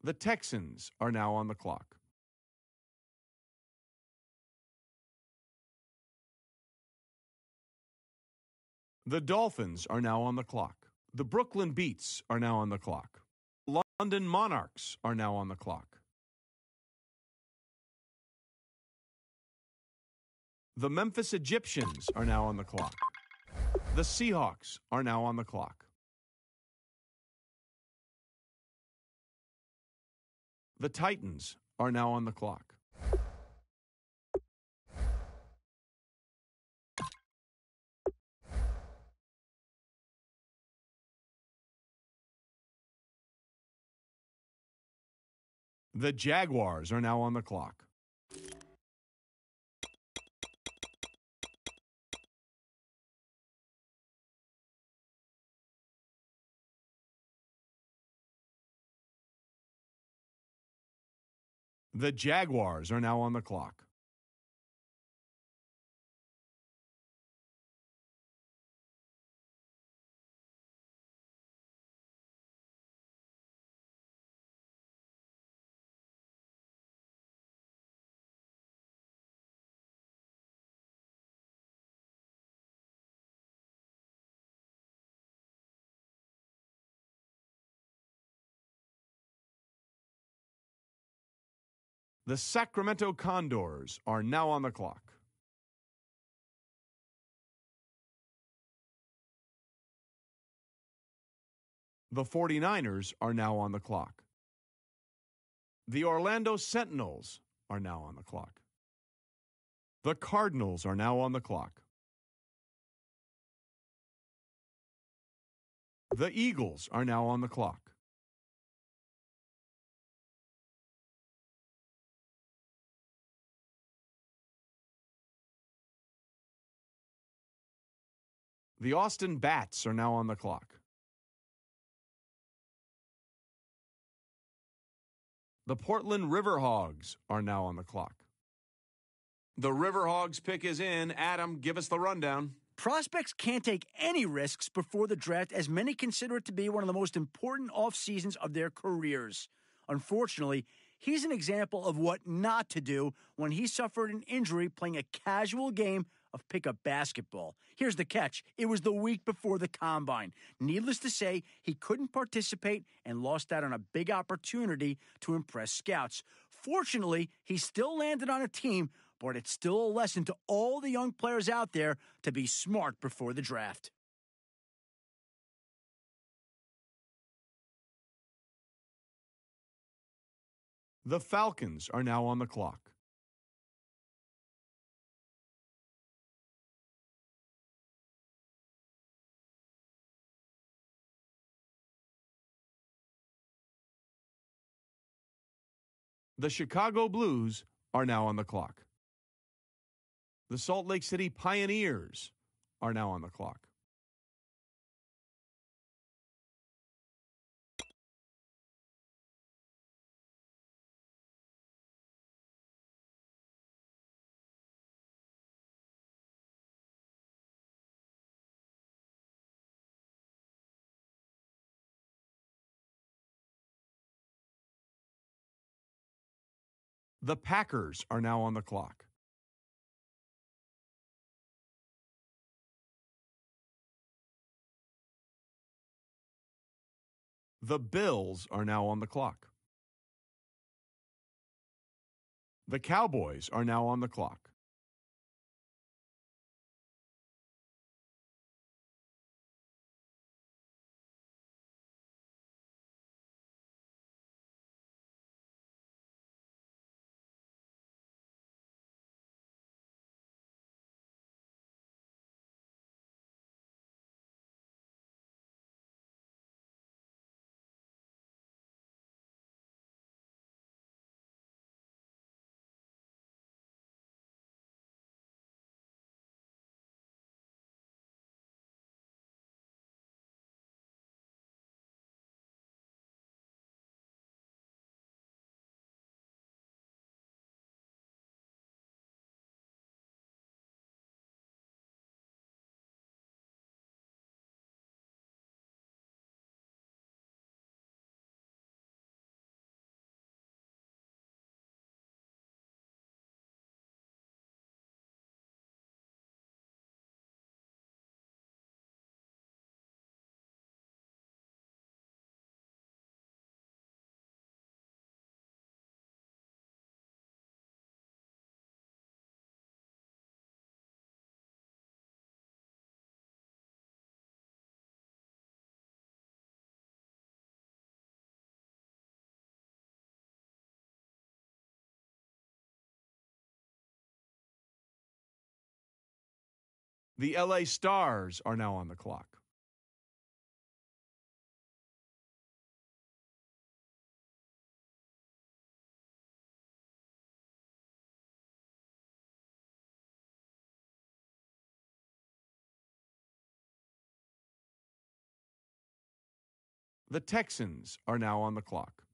S5: The Texans are now on the clock. The Dolphins are now on the clock. The Brooklyn Beats are now on the clock. London Monarchs are now on the clock. The Memphis Egyptians are now on the clock. The Seahawks are now on the clock. The Titans are now on the clock. The Jaguars are now on the clock. The Jaguars are now on the clock. The Sacramento Condors are now on the clock. The 49ers are now on the clock. The Orlando Sentinels are now on the clock. The Cardinals are now on the clock. The Eagles are now on the clock. The Austin Bats are now on the clock. The Portland Riverhogs are now on the clock. The Riverhogs pick is in. Adam, give us the rundown.
S6: Prospects can't take any risks before the draft, as many consider it to be one of the most important off seasons of their careers. Unfortunately, he's an example of what not to do when he suffered an injury playing a casual game of pickup basketball. Here's the catch. It was the week before the Combine. Needless to say, he couldn't participate and lost out on a big opportunity to impress scouts. Fortunately, he still landed on a team, but it's still a lesson to all the young players out there to be smart before the draft.
S5: The Falcons are now on the clock. The Chicago Blues are now on the clock. The Salt Lake City Pioneers are now on the clock. The Packers are now on the clock. The Bills are now on the clock. The Cowboys are now on the clock. The LA Stars are now on the clock. The Texans are now on the clock.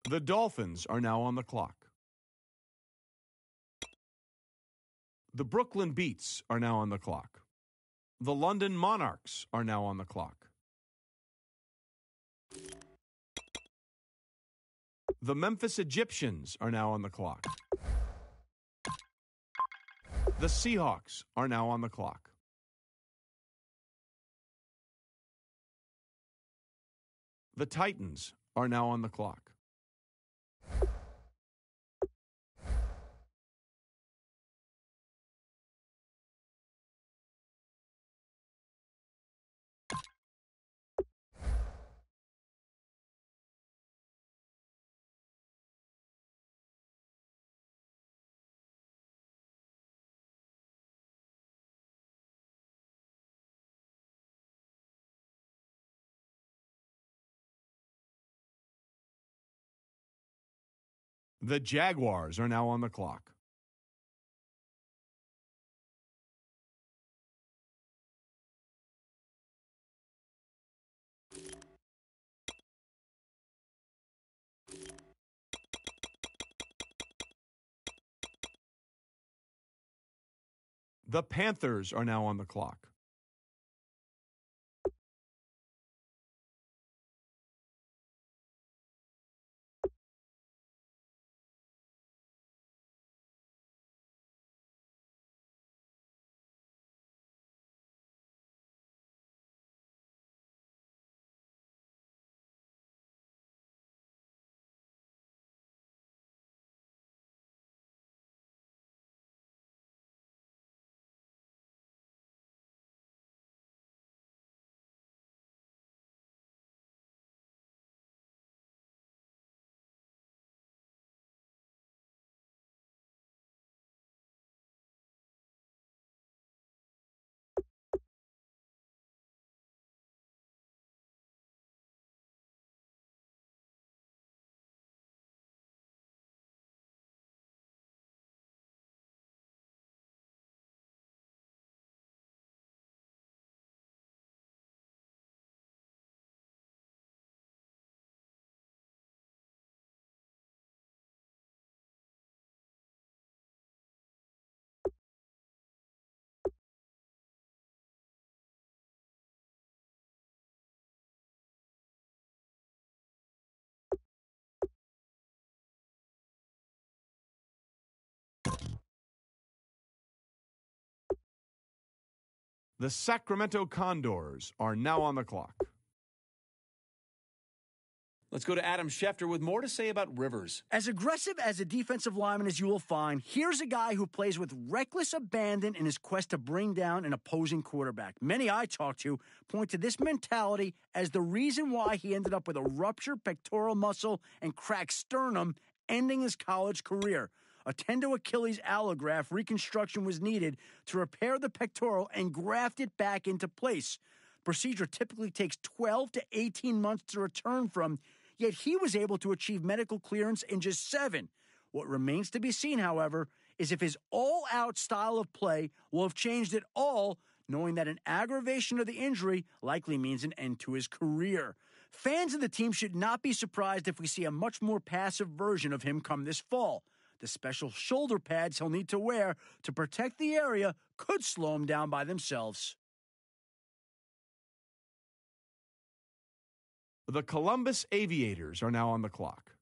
S5: The Dolphins are now on the clock. The Brooklyn Beats are now on the clock. The London Monarchs are now on the clock. The Memphis Egyptians are now on the clock. The Seahawks are now on the clock. The Titans are now on the clock. The Jaguars are now on the clock. The Panthers are now on the clock. The Sacramento Condors are now on the clock.
S7: Let's go to Adam Schefter with more to say about Rivers.
S6: As aggressive as a defensive lineman as you will find, here's a guy who plays with reckless abandon in his quest to bring down an opposing quarterback. Many I talk to point to this mentality as the reason why he ended up with a ruptured pectoral muscle and cracked sternum, ending his college career. A tendo Achilles allograft reconstruction was needed to repair the pectoral and graft it back into place. Procedure typically takes 12 to 18 months to return from, yet he was able to achieve medical clearance in just 7. What remains to be seen, however, is if his all-out style of play will have changed at all, knowing that an aggravation of the injury likely means an end to his career. Fans of the team should not be surprised if we see a much more passive version of him come this fall. The special shoulder pads he'll need to wear to protect the area could slow him down by themselves.
S5: The Columbus Aviators are now on the clock.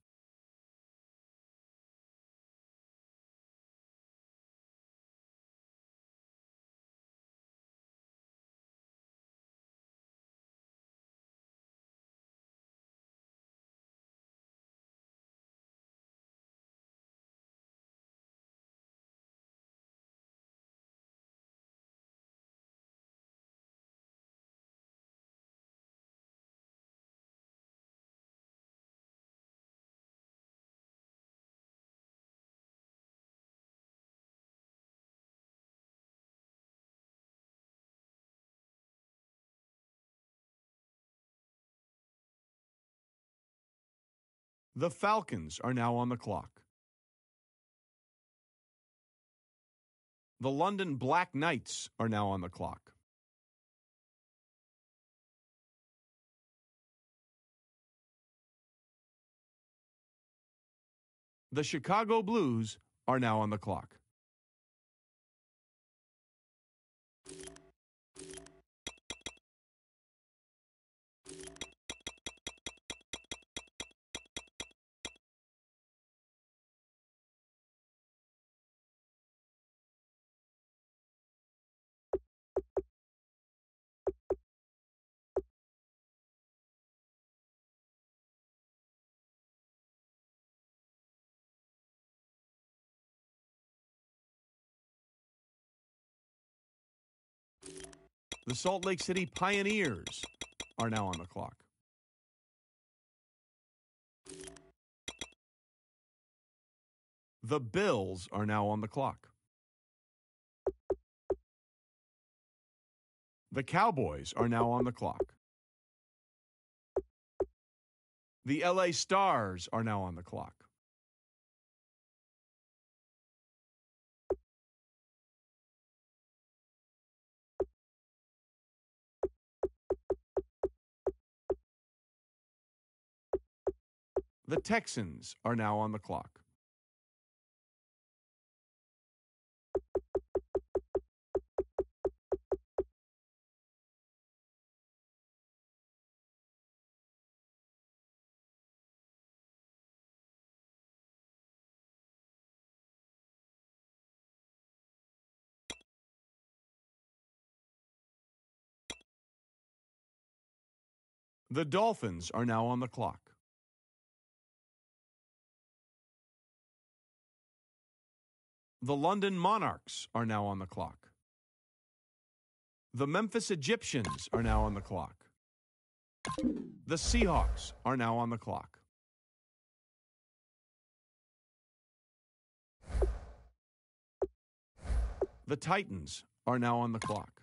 S5: The Falcons are now on the clock. The London Black Knights are now on the clock. The Chicago Blues are now on the clock. The Salt Lake City Pioneers are now on the clock. The Bills are now on the clock. The Cowboys are now on the clock. The LA Stars are now on the clock. The Texans are now on the clock. The Dolphins are now on the clock. The London Monarchs are now on the clock. The Memphis Egyptians are now on the clock. The Seahawks are now on the clock. The Titans are now on the clock.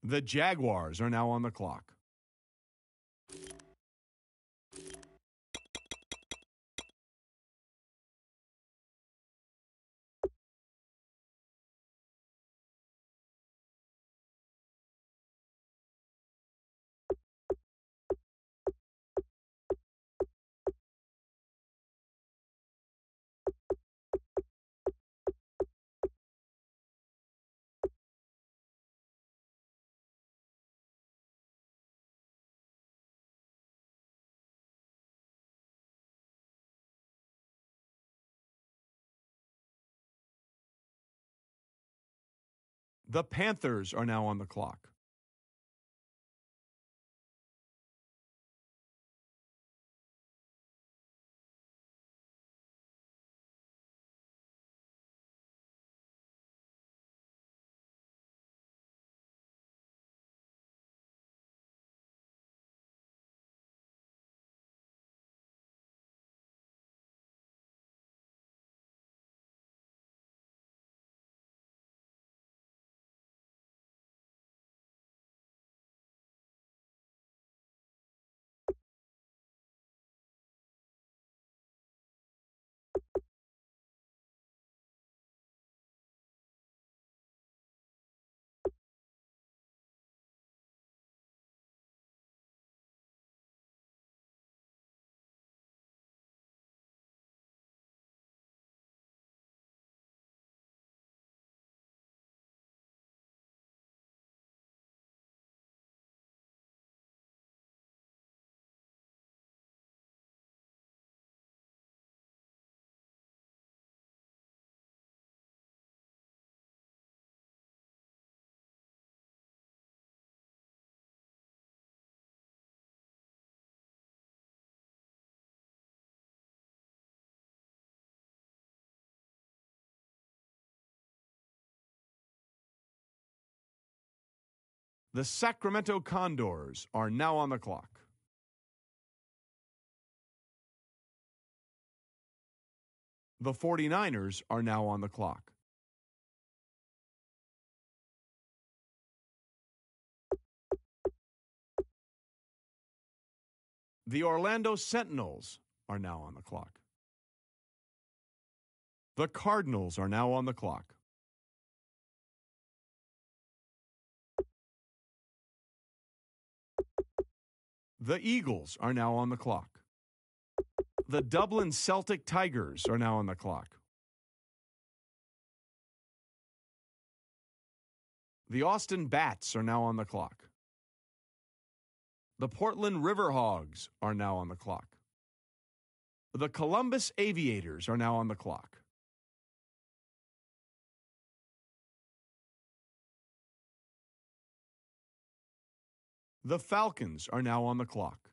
S5: The Jaguars are now on the clock. The Panthers are now on the clock. The Sacramento Condors are now on the clock. The 49ers are now on the clock. The Orlando Sentinels are now on the clock. The Cardinals are now on the clock. The Eagles are now on the clock. The Dublin Celtic Tigers are now on the clock. The Austin Bats are now on the clock. The Portland Riverhogs are now on the clock. The Columbus Aviators are now on the clock. The Falcons are now on the clock.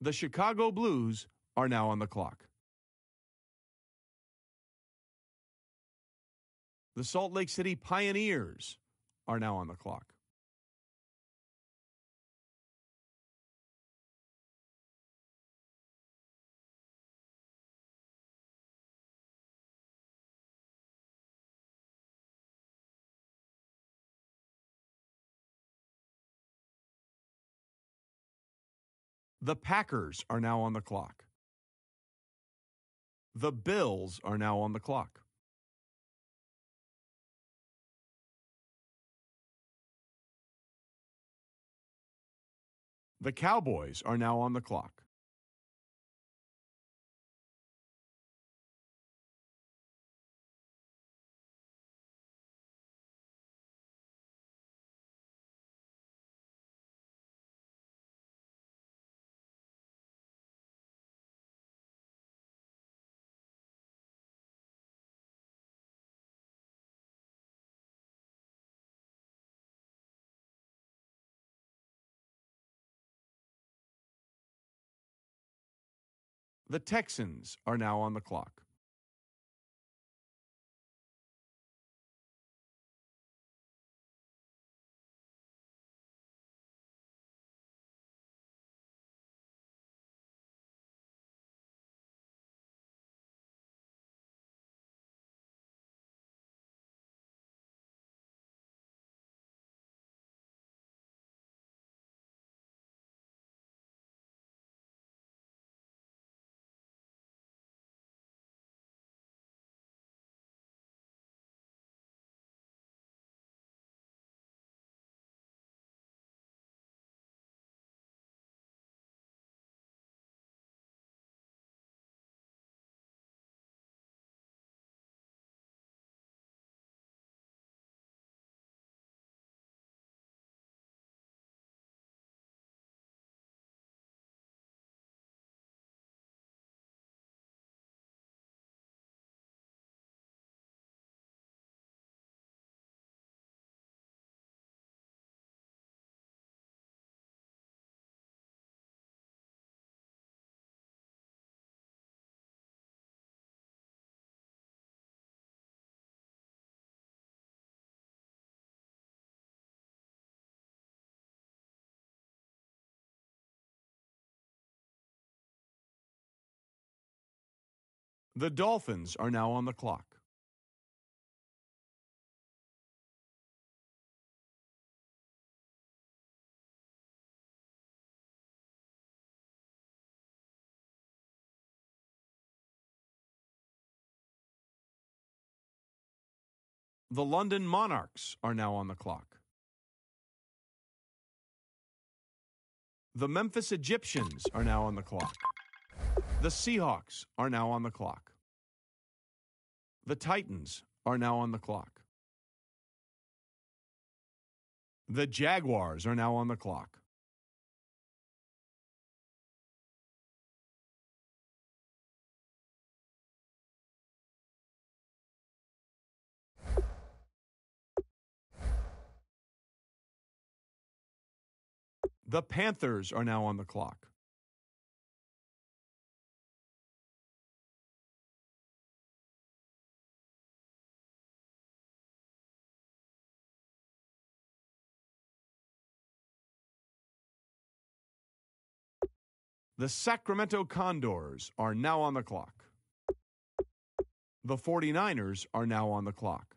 S5: The Chicago Blues are now on the clock. The Salt Lake City Pioneers are now on the clock. The Packers are now on the clock. The Bills are now on the clock. The Cowboys are now on the clock. The Texans are now on the clock. The Dolphins are now on the clock. The London Monarchs are now on the clock. The Memphis Egyptians are now on the clock. The Seahawks are now on the clock. The Titans are now on the clock. The Jaguars are now on the clock. The Panthers are now on the clock. The Sacramento Condors are now on the clock. The 49ers are now on the clock.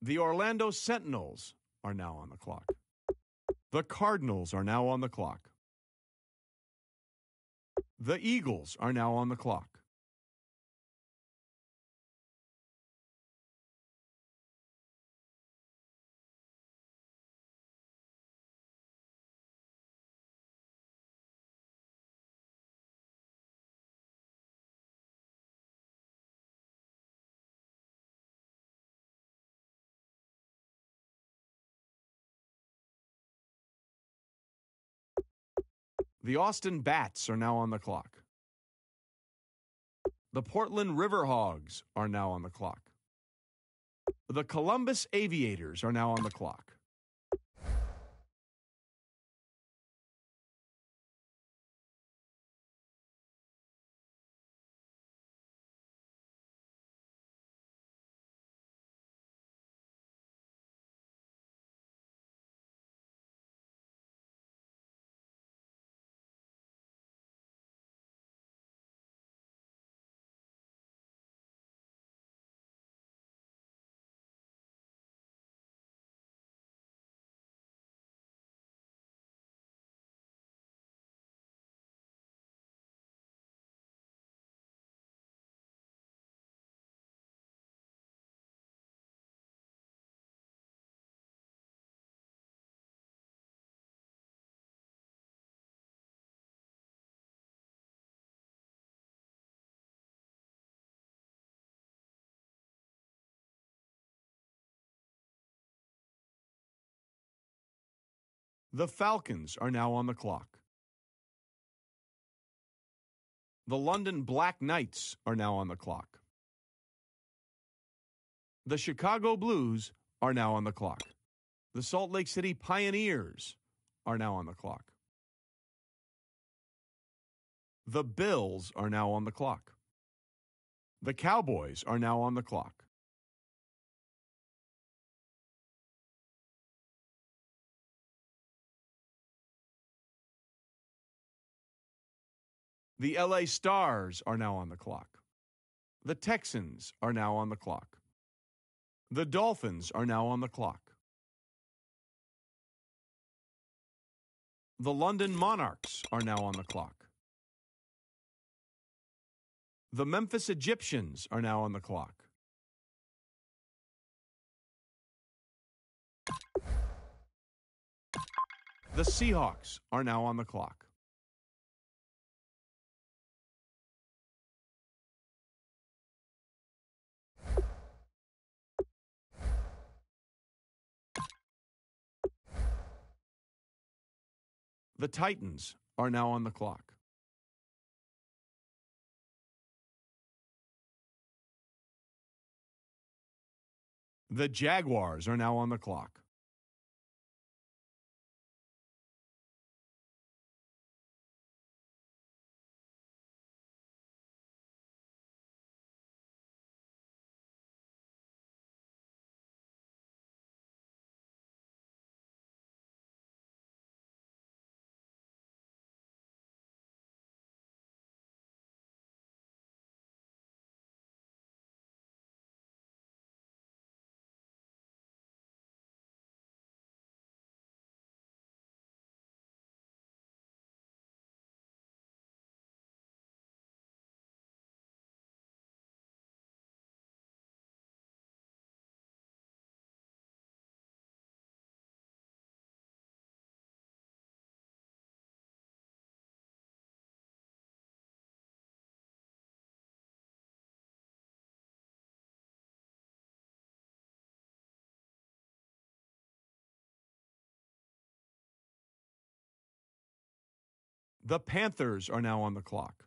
S5: The Orlando Sentinels are now on the clock. The Cardinals are now on the clock. The Eagles are now on the clock. The Austin Bats are now on the clock. The Portland Riverhogs are now on the clock. The Columbus Aviators are now on the clock. The Falcons are now on the clock. The London Black Knights are now on the clock. The Chicago Blues are now on the clock. The Salt Lake City Pioneers are now on the clock. The Bills are now on the clock. The Cowboys are now on the clock. The LA Stars are now on the clock. The Texans are now on the clock. The Dolphins are now on the clock. The London Monarchs are now on the clock. The Memphis Egyptians are now on the clock. The Seahawks are now on the clock. The Titans are now on the clock. The Jaguars are now on the clock. The Panthers are now on the clock.